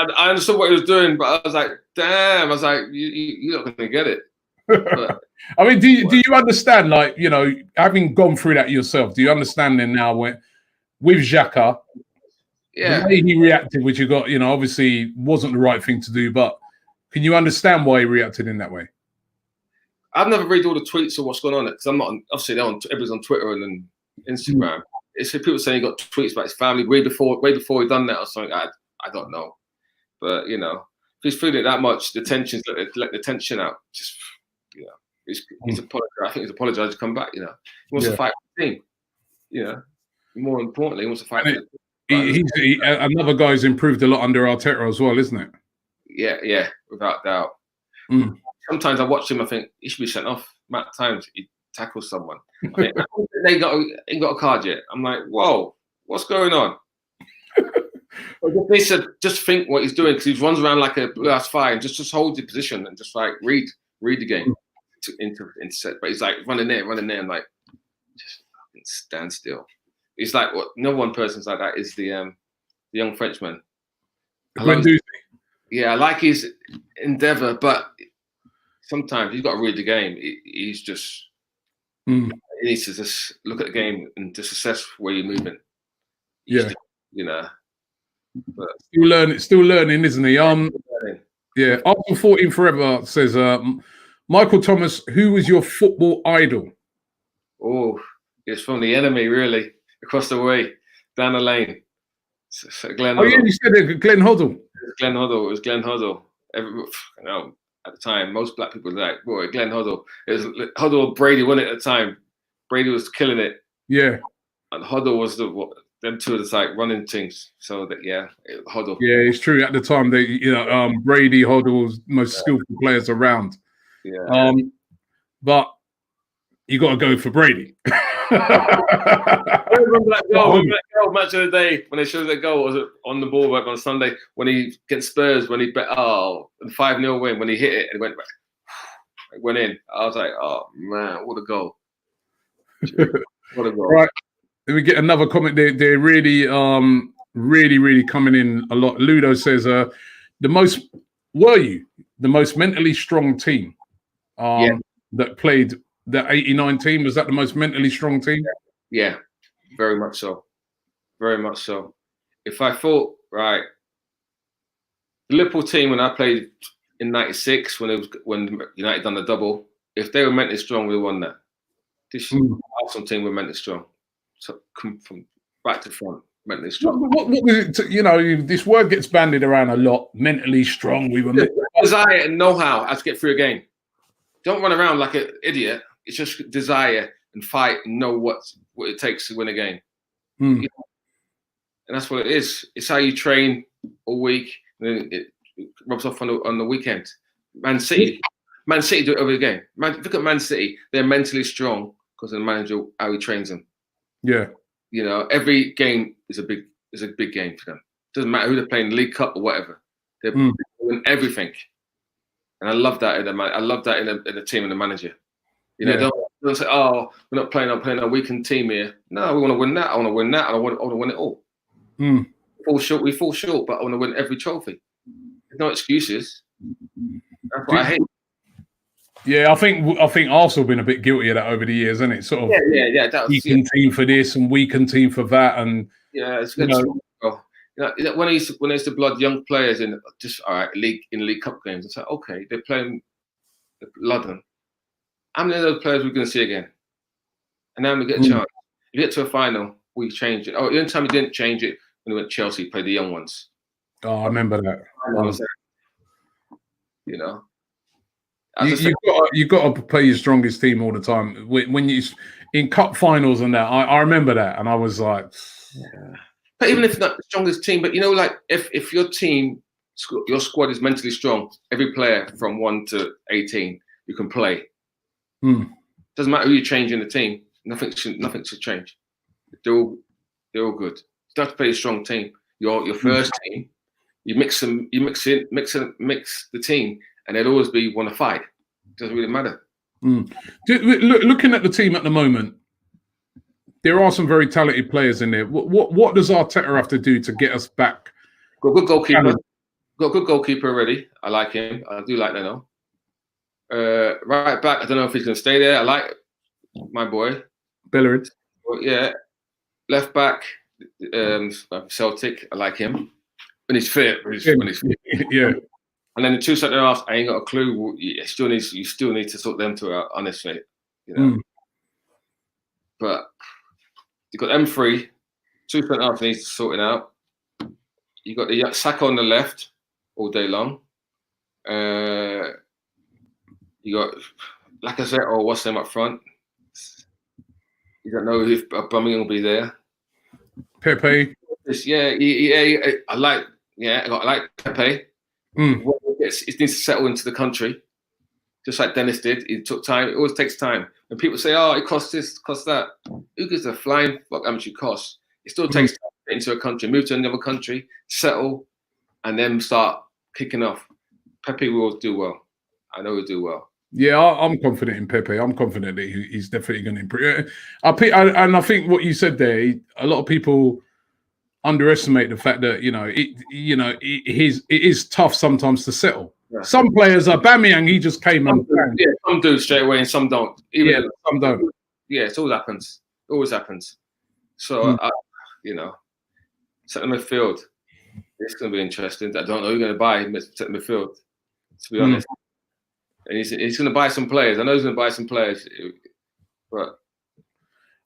I understood what he was doing, but I was like, damn. I was like, you're not going to get it. But, I mean, do you understand? Like, having gone through that yourself, do you understand then now with Xhaka? Yeah. The way he reacted, which obviously wasn't the right thing to do, but Can you understand why he reacted in that way? I've never read all the tweets of what's going on because I'm not obviously everybody's on Twitter and then Instagram. It's people saying he got tweets about his family way before he done that or something. I don't know, but you know, if he's feeling it that much, the tension, let the tension out. Just he's apologized. I think he's apologized to come back. You know, he wants to fight for the team. You know, more importantly, he wants to fight for the team. Another guy's improved a lot under Arteta as well, isn't it? Yeah, without doubt. Sometimes I watch him, I think he should be sent off. Amount of times he tackles someone. I mean, they ain't got a card yet. I'm like, whoa, what's going on? They said just think what he's doing because he runs around like a blue-ass fire and just hold the position and just like read the game to intercept. But he's like running there. I'm like, just fucking stand still. He's like what? No one person's like that is the young Frenchman. I like his endeavor, but sometimes he's got to read the game. He's just he needs to just look at the game and just assess where you're moving. You know. But still learning, isn't he? Yeah. Arsenal 14 forever says Michael Thomas, who was your football idol? Oh, it's from the enemy, really, across the way, down the lane. So Glenn. Oh yeah, you said it, Glenn Hoddle. It was Glenn Hoddle. At the time, most black people were like, boy, Glenn Hoddle. It was Hoddle Brady won it at the time. Brady was killing it. Yeah. And Hoddle was them two was like running things. So that Hoddle. Yeah, it's true. At the time, Brady, Hoddle was most skillful players around. Yeah. But you got to go for Brady. I remember that goal match of the day when they showed that goal. Was it on the ball on Sunday when he against Spurs when he bet 5-0 win when he hit it and it went in. I was like, oh man, what a goal! What a goal! Right, let me get another comment. They're really coming in a lot. Ludo says, "The most mentally strong team that played." That 89 team, was that the most mentally strong team? Yeah, very much so. Very much so. If I thought, right, the Liverpool team when I played in 96, when United done the double, if they were mentally strong, we won that. This Arsenal team were mentally strong. So come from back to front, mentally strong. What was it? This word gets bandied around a lot. Mentally strong. We were desire and know-how how to get through a game. Don't run around like an idiot. It's just desire and fight and know what it takes to win a game. You know? And that's what it is. It's how you train all week, and then it rubs off on the weekend. Man City do it over the game. Look at Man City. They're mentally strong because of the manager, how he trains them. Yeah. You know, every game is a big game for them. Doesn't matter who they're playing, League Cup or whatever. They're doing everything. And I love that in them. I love that in the team and the manager. You know, don't say, "Oh, we're not playing a weakened team here." No, we want to win that. I want to win that. I want to win it all. We fall short, but I want to win every trophy. There's no excuses. That's what I hate. Yeah, I think Arsenal have been a bit guilty of that over the years, isn't it? Sort of weakened team for this and weakened team for that, and it's good. When I used to blood young players in just League Cup games, it's like okay, they're playing London. How many of those players we're going to see again? And then we get a chance. You get to a final, we change it. Oh, the only time we didn't change it when we went to Chelsea, played the young ones. Oh, I remember that. You know, you've got to play your strongest team all the time. When you in cup finals and that, I remember that, and I was like, But even if not the strongest team, but you know, like if your team, your squad is mentally strong, every player from 1 to 18, you can play. Doesn't matter who you change in the team. Nothing should change. They're all good. You don't have to play a strong team. Your first team, you mix the team, and they'll always want to fight. It doesn't really matter. Looking at the team at the moment, there are some very talented players in there. What does Arteta have to do to get us back? Got a good goalkeeper. Got a good goalkeeper already. I like him. I do like Leno. Right back, I don't know if he's going to stay there. I like my boy. Bellerin. Yeah. Left back, Celtic. I like him. When he's fit. Yeah. And then the 2 centre halves, I ain't got a clue. You still need to sort them two out, honestly. You know. But you got them 3, 2 centre halves needs sorting out. You got the Saka on the left all day long. You got Lacazette or what's them up front. You don't know if Aubameyang will be there. Pepe. I like Pepe. It needs to settle into the country, just like Dennis did. It took time. It always takes time. When people say, "Oh, it costs this, costs that," who gives a flying fuck how much it costs? It still takes time to get into a country, move to another country, settle, and then start kicking off. Pepe will do well. I know he'll do well. Yeah, I'm confident in Pepe. I'm confident that he's definitely going to improve. I think what you said there, a lot of people underestimate the fact that it is tough sometimes to settle. Yeah. Some players are Aubameyang. He just came and some do straight away and some don't. Some don't. Yeah, it all happens. It always happens. So centre midfield. It's going to be interesting. I don't know who's going to buy centre midfield. To be honest. And he's going to buy some players. I know he's going to buy some players, but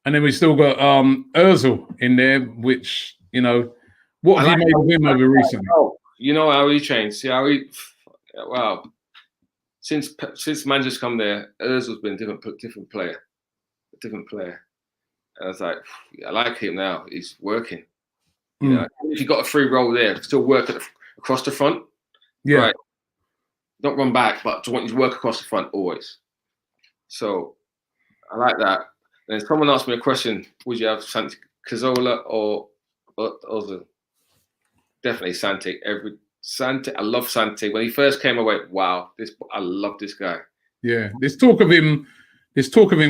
and then we still got Ozil in there, which what have you made of him over recently? You know how he changed. See how he since Manchester's come there, Ozil's been a different player. And I was like, I like him now. He's working. If you got a free role there, still work across the front. Yeah. Right. Not run back, but to want you to work across the front always. So I like that. And someone asked me a question: would you have Santi Cazorla or Ozil? Definitely Santi. I love Santi. When he first came, I went, "Wow, I love this guy." Yeah, there's talk of him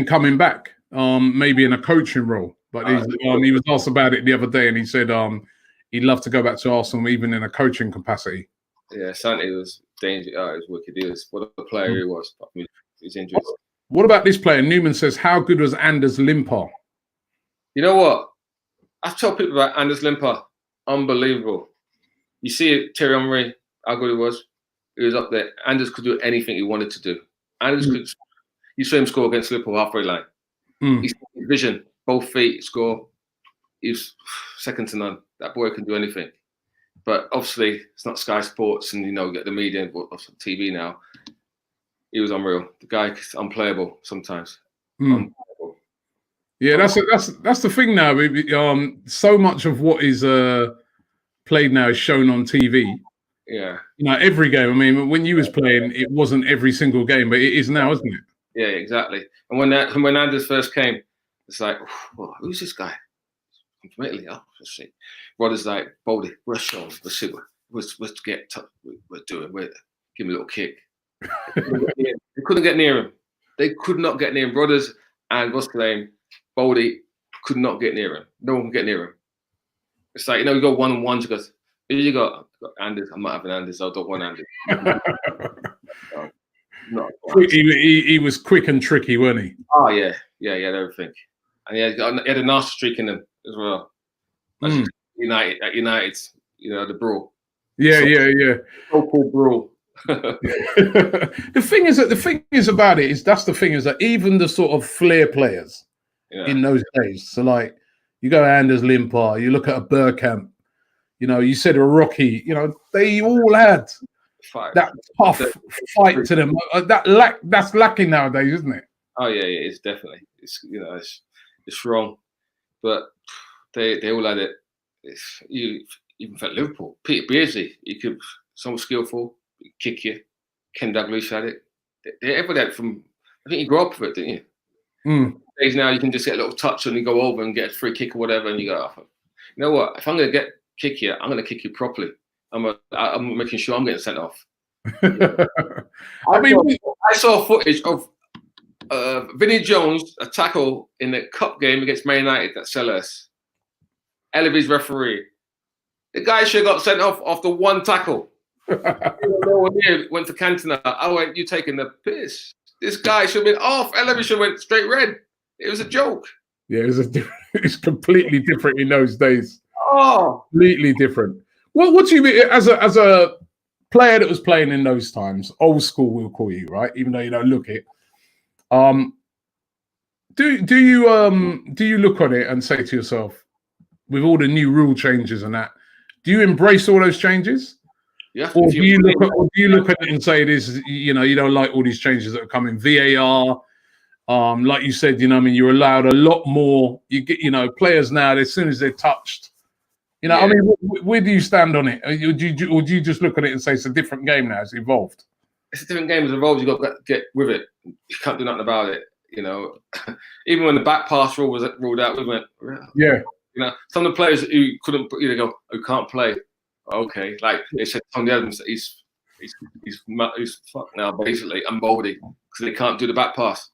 coming back, maybe in a coaching role. But he was asked about it the other day, and he said he'd love to go back to Arsenal, even in a coaching capacity. Yeah, Santi was dangerous. Oh, he was wicked. He was what a player he was. He's injured. What about this player? Newman says, how good was Anders Limpar? You know what? I've told people about Anders Limpar. Unbelievable. You see it, Thierry Henry, how good he was. He was up there. Anders could do anything he wanted to do. Anders could. You saw him score against Liverpool halfway line. His vision, both feet, score. He's second to none. That boy can do anything. But obviously, it's not Sky Sports, and get the media and TV now. He was unreal. The guy is unplayable sometimes. Unplayable. Yeah, that's the thing now. So much of what is played now is shown on TV. Yeah. Every game. I mean, when you was playing, it wasn't every single game, but it is now, isn't it? Yeah, exactly. And when Anders first came, it's like, who's this guy? Completely up. Let's see. Rodder's like, Baldy, let's show him. Let's see let's get tough. We're doing. Give him a little kick. They couldn't get near him. They could not get near him. Rodgers and what's the name? Baldy could not get near him. No one can get near him. It's like, you go 1-on-1. She goes, who you got? I've got Anders. I'm not having Anders. I don't want Anders. He was quick and tricky, wasn't he? Oh, yeah. Yeah, he had everything. And he had a nasty streak in him as well. United, the brawl. Yeah. So-called brawl. The thing is about it is that even the sort of flair players in those days. So like you go Anders Limpar, you look at a Bergkamp, you said a Rocky, they all had that tough fight to them. That's lacking nowadays, isn't it? Oh yeah, it's definitely it's wrong, but they all had it. Even for Liverpool, Peter Beardsley, someone skillful, kick you. Ken Dalglish had it. They ever had from. I think you grew up with it, didn't you? Days now you can just get a little touch and you go over and get a free kick or whatever, and you go, you know what? If I'm going to kick you, I'm going to kick you properly. I'm making sure I'm getting sent off. I saw footage of Vinnie Jones, a tackle in the cup game against Man United at Selhurst. Elleby's referee. The guy should have got sent off after one tackle. No one here went to Cantona. I went, you taking the piss. This guy should have been off. Ellerby should have went straight red. It was a joke. Yeah, it's completely different in those days. Oh, completely different. What do you mean as a player that was playing in those times, old school, we'll call you, right? Even though you don't look it. Do you look on it and say to yourself, with all the new rule changes and that, do you embrace all those changes? Yeah. Or do you look at it and say this, you don't like all these changes that are coming? VAR, like you said, I mean, you're allowed a lot more. You get, players now, as soon as they're touched, I mean, where do you stand on it? Or do you just look at it and say it's a different game now? It's evolved. It's a different game. It's evolved. You've got to get with it. You can't do nothing about it. Even when the back pass rule was ruled out, we went, yeah. Some of the players who couldn't, go, who can't play. Okay, like they said, Tony Adams, he's fucked now, basically, and Baldy, because they can't do the back pass.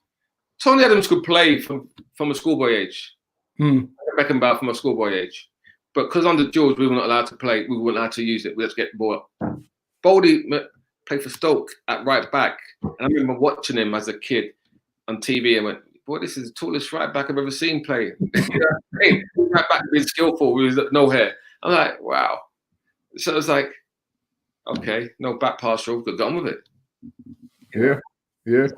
Tony Adams could play from a schoolboy age. Beckenbauer from a schoolboy age. But because under George, we were not allowed to play, we weren't allowed to use it. We had to get the ball up. Baldy played for Stoke at right back. And I remember watching him as a kid on TV and went, boy, this is the tallest right back I've ever seen play. Hey, right back being skillful with no hair. I'm like, wow. So it's like, okay, no back pass rule, get on with it. Yeah.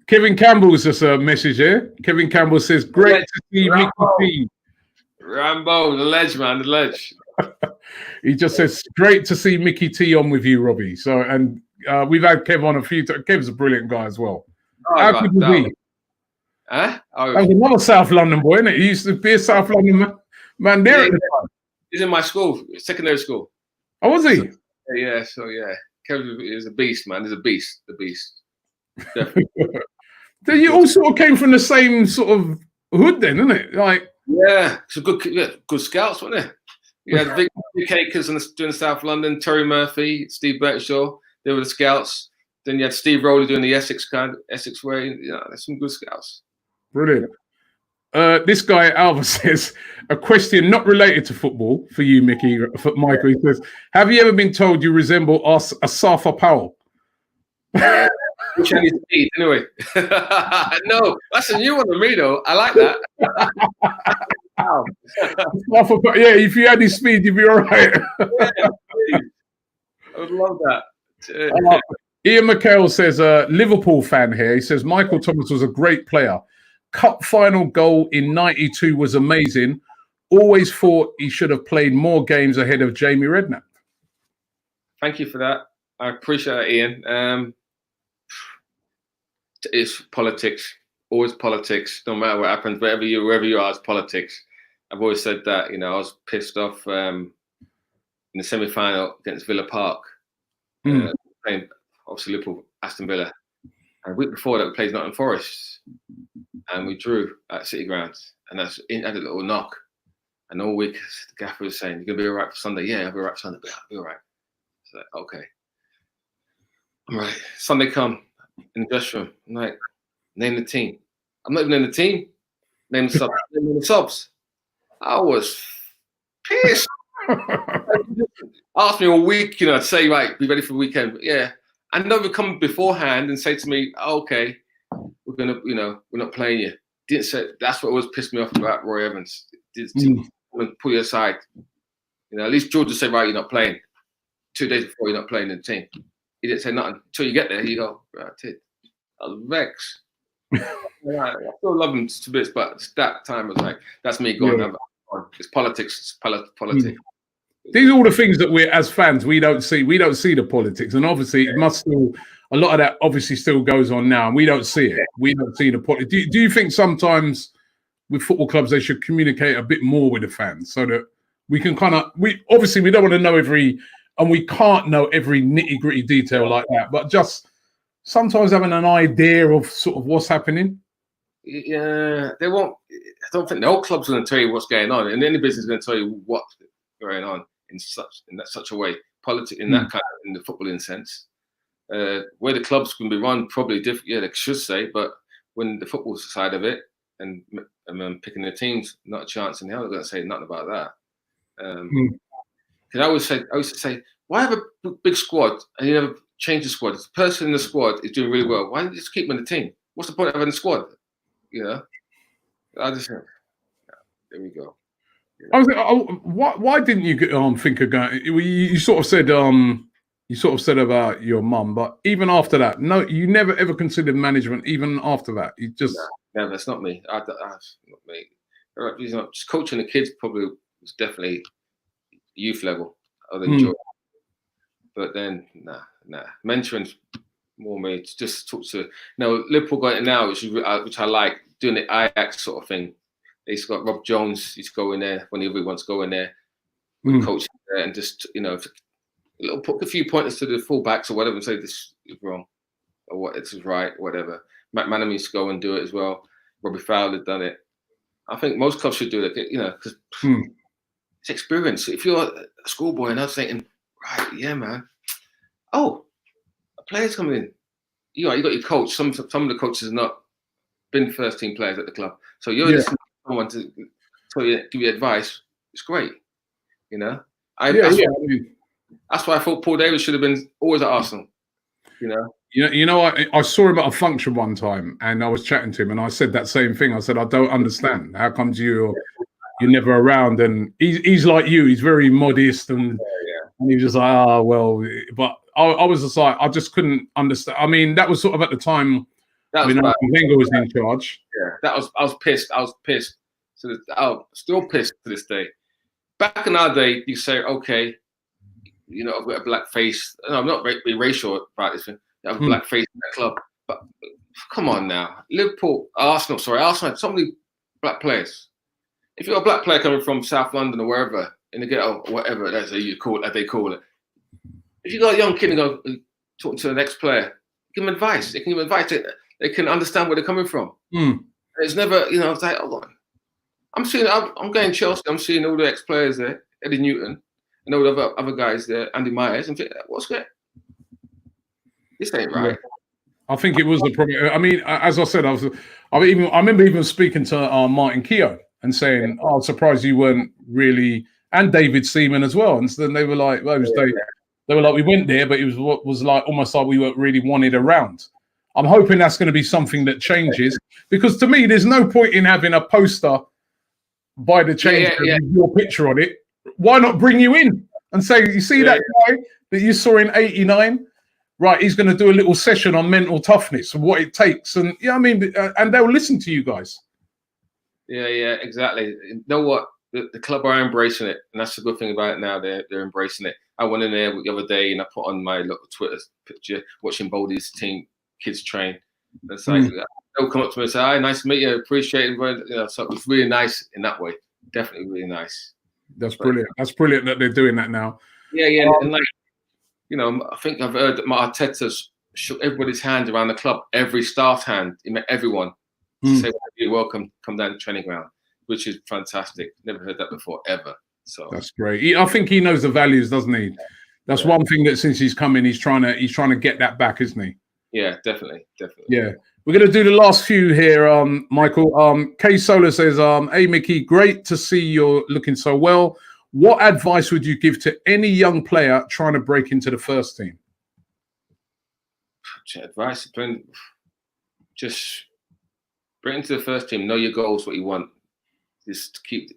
Kevin Campbell's just a message here. Kevin Campbell says, great to see Mickey T. Rambo, the ledge, man, the ledge. He just says, great to see Mickey T on with you, Robbie. So, and we've had Kev on a few times. Kev's a brilliant guy as well. How could you be? Huh? That was another South London boy, isn't it? He used to be a South London man there at the time. He's in my school, secondary school. Oh, was he? So Kevin is a beast, man. He's a beast, the beast. So you all sort of came from the same sort of hood then, isn't it? Like, it's a good scouts, wasn't it? You had Vic Cakers doing South London, Terry Murphy, Steve Birchall, they were the scouts. Then you had Steve Rowley doing the Essex way. There's some good scouts. Brilliant. This guy Alva says a question not related to football for you, Mickey. For Michael, he says, "Have you ever been told you resemble Asafa Powell?" Which I need to eat anyway. No, that's a new one to me though. I like that. Wow. Yeah, if you had his speed, you'd be all right. I would love that. Ian McHale says, Liverpool fan here. He says Michael Thomas was a great player. Cup final goal in '92 was amazing. Always thought he should have played more games ahead of Jamie Redknapp. Thank you for that. I appreciate that, Ian. It's politics. Always politics. No matter what happens, wherever you are, it's politics. I've always said that. I was pissed off in the semi-final against Villa Park. Playing obviously Liverpool, Aston Villa. And a week before that, we played Nottingham Forest. And we drew at City Grounds. And that's had a little knock. And all week, the gaffer was saying, "You're going to be all right for Sunday." "Yeah, I'll be all right for Sunday." "I'll be all right." So, okay. I'm right. Sunday come in the dressing room. I'm like, name the team. I'm not even in the team. Name the subs. Name the subs. I was pissed. Asked me all week, to say, right, be ready for the weekend. But yeah. I know they come beforehand and say to me, "Okay, we're gonna, we're not playing you." Didn't say. That's what always pissed me off about Roy Evans. Didn't pull you aside. At least George would say, "Right, you're not playing." 2 days before, you're not playing in the team. He didn't say nothing until you get there. You go, "Right, I was vexed." I still love him to bits, but that time was like, that's me going. Yeah. It's politics. It's politics. These are all the things that we're, as fans, we don't see. We don't see the politics, and obviously, it must still. A lot of that obviously still goes on now, and we don't see it. We don't see the politics. Do you think sometimes with football clubs they should communicate a bit more with the fans so that we can we don't want to know and we can't know every nitty gritty detail like that, but just sometimes having an idea of sort of what's happening. Yeah, they won't. I don't think no club's going to tell you what's going on, and any business is going to tell you what's going on in such a way. Politics in that kind of, in the footballing sense. Where the clubs can be run, probably different. Yeah, they should say, but when the football side of it and picking the teams, not a chance in hell they're going to say nothing about that. Because I used to say, why have a big squad and you never change the squad? If the person in the squad is doing really well, why don't you just keep them in the team? What's the point of having a squad? I just think, there we go. I was why didn't you think of going? You sort of said you sort of said about your mum, but even after that, no, you never ever considered management. Even after that, you just no, that's not me. That's not me. You know, just coaching the kids probably was definitely youth level. I'd enjoy, but then nah. Mentoring's more me. Just talk to. No, Liverpool got it now, which I like, doing the Ajax sort of thing. He's got Rob Jones. He's going there whenever he wants to go in there. With coaching there, and just put a few pointers to the fullbacks or whatever, and say this is wrong or what this is right, whatever. Matt Manham used to go and do it as well. Robbie Fowler had done it. I think most clubs should do it, because it's experience. If you're a schoolboy and I was thinking, right, yeah, man. Oh, a player's coming in. You got your coach. Some of the coaches have not been first team players at the club, so you're listening to someone to give you advice. It's great, That's why I thought Paul Davis should have been always at Arsenal. I saw him at a function one time, and I was chatting to him, and I said that same thing. I said, I don't understand. How comes you're never around? And he's like you. He's very modest, and he was just like, oh well. But I was just like, I just couldn't understand. I mean, that was sort of at the time. Wenger was in charge. Yeah, I was pissed. I was pissed. So I'm still pissed to this day. Back in our day, you say, okay, I've got a black face. No, I'm not being racial about this thing. I have a black face in that club. But come on now. Arsenal had so many black players. If you're a black player coming from South London or wherever, in the ghetto, whatever that's they call it. If you got a young kid and go talking to the next player, give them advice. They can give them advice. They can understand where they're coming from. It's never, it's like, hold on. I'm going Chelsea. I'm seeing all the ex-players there, Eddie Newton, and all the other guys there, Andy Myers, and think, what's that? This ain't right. I think it was the problem. I mean, as I said, I remember even speaking to Martin Keogh and saying, "Oh, I'm surprised you weren't really," and David Seaman as well. And so then they were like, they were like, we went there, but it was like almost like we weren't really wanted around. I'm hoping that's going to be something that changes, because to me, there's no point in having a poster by the change with your picture on it. Why not bring you in and say, you see that guy that you saw in '89? Right, he's going to do a little session on mental toughness and what it takes, and and they'll listen to you guys. Yeah, exactly. You know what? The club are embracing it, and that's the good thing about it now. They're embracing it. I went in there the other day and I put on my little Twitter picture watching Baldy's team kids train. And it's like they'll come up to me and say, "Hi, nice to meet you. Appreciate it." So it was really nice in that way. Definitely really nice. That's brilliant. That's brilliant that they're doing that now. Yeah, and I think I've heard that Arteta's shook everybody's hand around the club, every staff hand. He met everyone to say, "You're welcome. Come down to the training ground," which is fantastic. Never heard that before ever. So that's great. I think he knows the values, doesn't he? That's one thing that since he's come in, he's trying to get that back, isn't he? Yeah, definitely. Yeah, we're going to do the last few here, Michael. Kay Solar says, "Hey Mickey, great to see you're looking so well. What advice would you give to any young player trying to break into the first team?" Advice, just bring into the first team. Know your goals, what you want. Just keep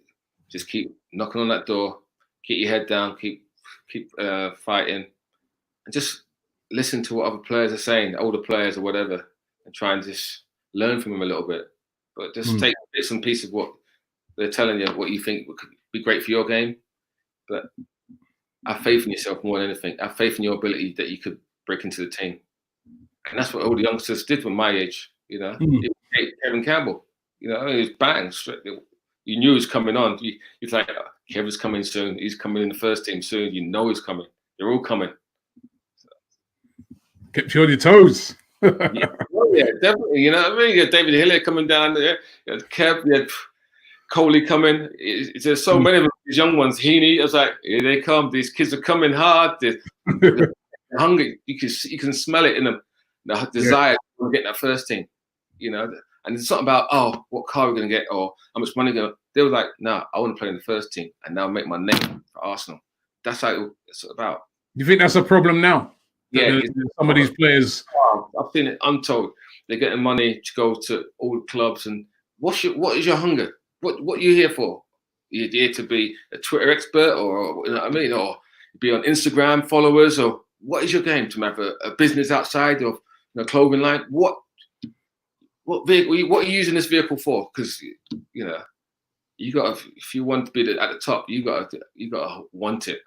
knocking on that door. Keep your head down. Keep fighting, and just listen to what other players are saying, older players or whatever, and try and just learn from them a little bit. But just take bits and pieces of what they're telling you, what you think could be great for your game. But have faith in yourself more than anything. Have faith in your ability that you could break into the team. And that's what all the youngsters did from my age, Kevin Campbell, he was bang straight. You knew he was coming on. You're like, Kevin's coming soon. He's coming in the first team soon. You know he's coming. They're all coming. Kept you on your toes. Yeah, definitely. You know what I mean? You got David Hillier coming down there. You had Kev. You had Coley coming. There's so many of them, these young ones. Heaney. I was like, here they come. These kids are coming hard. They're hungry. You can smell it in them. The desire to get that first team. And it's not about, what car we're going to get or how much money we're going to. They were like, nah, I want to play in the first team and now make my name for Arsenal. That's how it's about. You think that's a problem now? Yeah. Some of these players. I've seen it untold. They're getting money to go to all clubs. And what is your hunger? What are you here for? You're here to be a Twitter expert or, you know what I mean? Or be on Instagram followers or what is your game? To have a business outside of clothing line? What vehicle? What are you using this vehicle for? Because you got if you want to be at the top, you got to want it.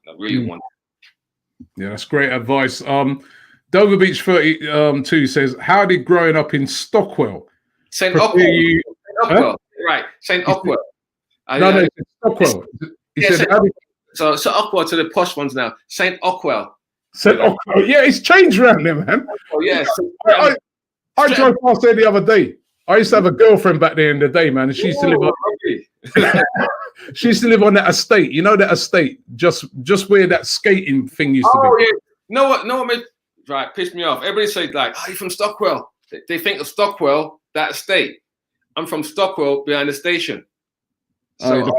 I really want it. Yeah, that's great advice. Dover Beach 32 says, how did growing up in Stockwell St. Ockwell, right? St. Ockwell. No, Stockwell. He said, so Ockwell to the posh ones now. St. Ockwell. St. Ockwell. Yeah, it's changed around there, man. Oh yeah. I drove past there the other day. I used to have a girlfriend back there in the day, man, and she used to live on. She used to live on that estate. You know that estate, just where that skating thing used to be. Oh yeah. Know what made pissed me off? Everybody say like, "Oh, you're from Stockwell." They think of Stockwell, that estate. I'm from Stockwell, behind the station. So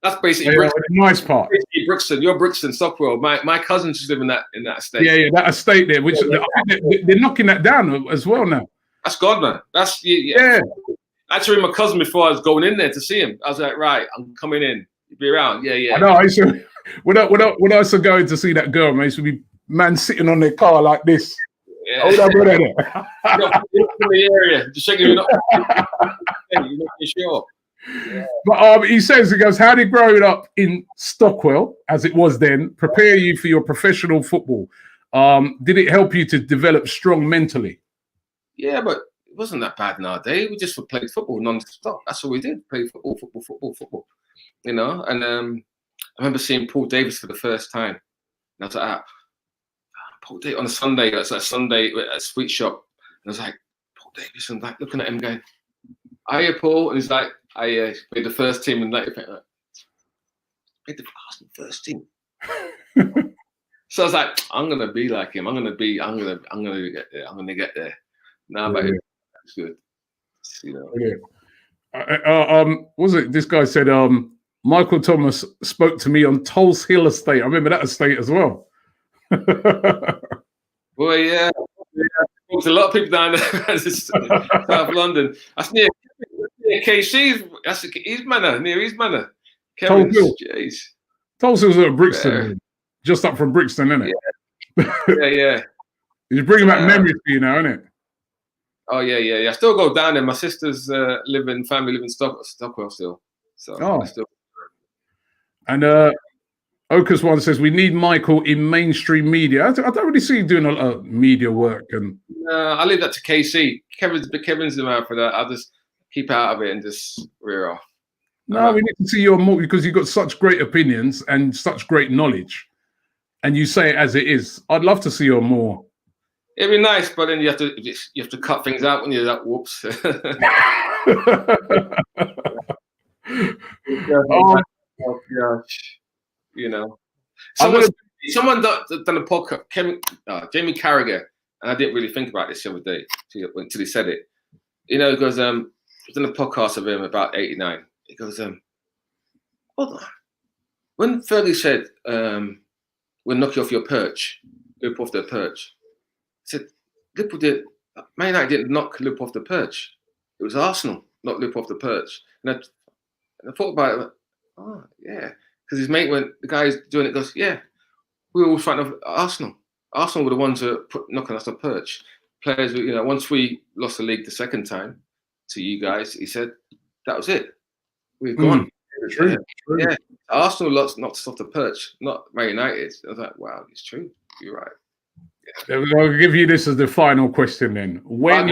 that's basically the nice part. Basically Brixton. You're Brixton, Stockwell. My cousins just live in that estate. Yeah, that estate there, which they're knocking that down as well now. That's God, man. That's yeah. Actually, my cousin before I was going in there to see him. I was like, right, I'm coming in. You be around? Yeah. I know. I used to, when I used to go in to see that girl, man, I used to be man sitting on their car like this. Yeah. Hold up, brother. In the area, just checking you're not sure. Yeah. But he goes, how did growing up in Stockwell, as it was then, prepare you for your professional football? Did it help you to develop strong mentally? Yeah, but it wasn't that bad in our day. We just played football non-stop. That's all we did. Play football. And I remember seeing Paul Davis for the first time. And I was like, Paul Davis on a Sunday. It's like Sunday at a sweet shop. And I was like, Paul Davis. And like looking at him going, hiya, Paul. And he's like, I played the first team. And like, played the first team. So I was like, I'm gonna be like him. I'm gonna get there. I'm gonna get there. Now, but it's good. Was it this guy said Michael Thomas spoke to me on Tulse Hill Estate. I remember that estate as well. Well, yeah. There's a lot of people down there South London. That's near KC's. That's East Manor, near East Manor. Tulse Hill's at Brixton, just up from Brixton, isn't it? Yeah. You're bringing back memories for you now, isn't it? Oh yeah. I still go down there. My sisters family live in Stockwell still. So I still. And Okus one says we need Michael in mainstream media. I don't really see you doing a lot of media work. And I leave that to KC. Kevin's the man for that. I'll just keep out of it and just rear off. No, we need to see you more because you've got such great opinions and such great knowledge, and you say it as it is. I'd love to see you more. It'd be nice, but then you have to cut things out when you're that. Whoops. Oh gosh, someone done a podcast. Jamie Carragher, and I didn't really think about this the other day until he said it. He goes, done a podcast of him about '89. He goes, hold on. When Fergie said, "We'll knock you off your perch," Liverpool off their perch. He said, Man United didn't knock Liverpool off the perch. It was Arsenal knocked Liverpool off the perch. And I thought about it. Oh yeah, because his mate the guy's doing it goes, yeah, we were all fighting of Arsenal. Arsenal were the ones who were knocking us off the perch. Players, once we lost the league the second time to you guys, he said that was it. We've gone. True. Yeah, Arsenal knocked us off the perch, not Man United. I was like, wow, it's true. You're right. Yeah. I'll give you this as the final question then. I'll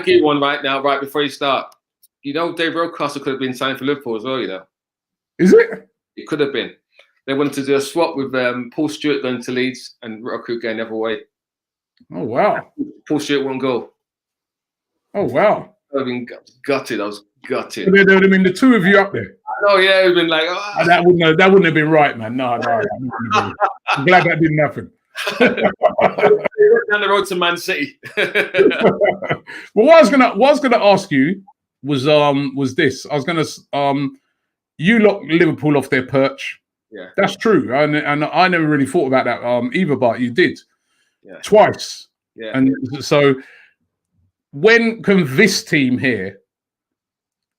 give you one right now, right before you start. Dave Rocastle could have been signed for Liverpool as well, Is it? It could have been. They wanted to do a swap with Paul Stewart going to Leeds and Roku going the other way. Oh, wow. Paul Stewart won't go. Oh, wow. I've been gutted. I was gutted. There would have been the two of you up there. Oh, yeah. It would have been like, oh. That wouldn't have been right, man. No. I'm glad that didn't happen. Down the road to Man City. Well, what I was gonna ask you was this. I was gonna you locked Liverpool off their perch. Yeah, that's true, and I never really thought about that either, but you did twice. Yeah, and so when can this team here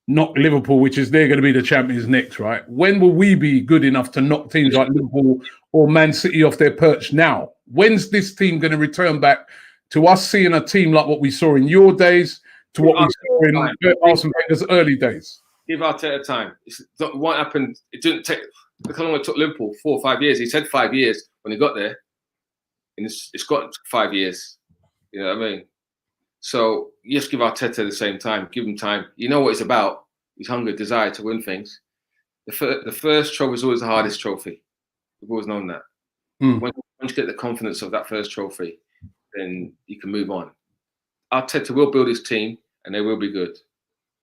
knock Liverpool, which is they're going to be the champions next, right? When will we be good enough to knock teams like Liverpool or Man City off their perch now? When's this team going to return back to us seeing a team like what we saw in your days, to what we saw in Arsene Wenger's early days? Give Arteta time. What happened? It didn't take. Look how long it took Liverpool, 4 or 5 years. He said 5 years when he got there, and it's got 5 years. You know what I mean? So just give Arteta the same time. Give him time. You know what it's about. His hunger, desire to win things. The first trophy is always the hardest trophy. We've always known that. Once you get the confidence of that first trophy, then you can move on. Arteta will build his team, and they will be good.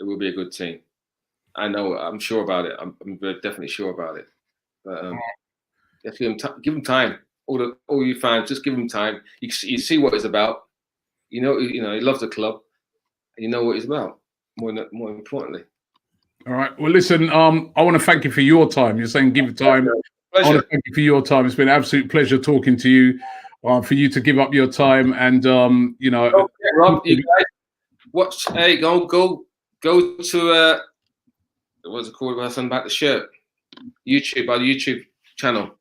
It will be a good team. I know. I'm sure about it. I'm definitely sure about it. But just give him time. All you fans, just give him time. You see what it's about. You know, he loves the club, and you know what it's about. More importantly. All right. Well, listen. I want to thank you for your time. You're saying give it time. Pleasure. I want to thank you for your time. It's been an absolute pleasure talking to you. For you to give up your time, and Rob, you guys watch. Hey, go to what's it called? I sent about the shirt. YouTube, our YouTube channel.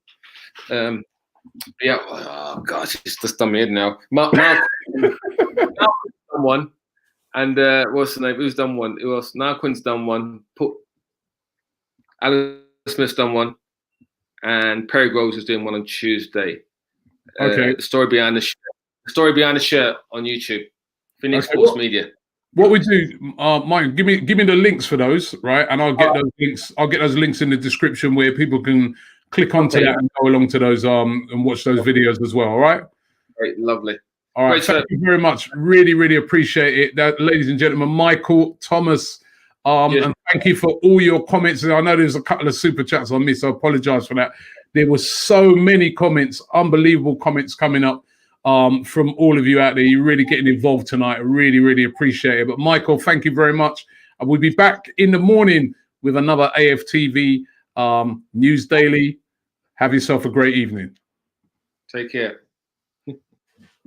Yeah. Oh gosh, it's just done me head now. Mark done one, and what's the name? Who's done one? Who else? Narquin's done one. Alan Smith's done one, and Perry Groves is doing one on Tuesday. Okay. The story behind the shirt. The story behind the shirt on YouTube. Phoenix Sports Media. What we do, Mike, give me the links for those, right? And I'll get those links. I'll get those links in the description where people can click onto that and go along to those and watch those videos as well. All right. Great, lovely. All right. Thank you very much. Really, really appreciate it, ladies and gentlemen. Michael Thomas. And thank you for all your comments. I know there's a couple of super chats on me, so I apologize for that. There were so many comments, unbelievable comments coming up from all of you out there. You're really getting involved tonight. I really, really appreciate it. But Michael, thank you very much. And we'll be back in the morning with another AFTV News Daily. Have yourself a great evening. Take care.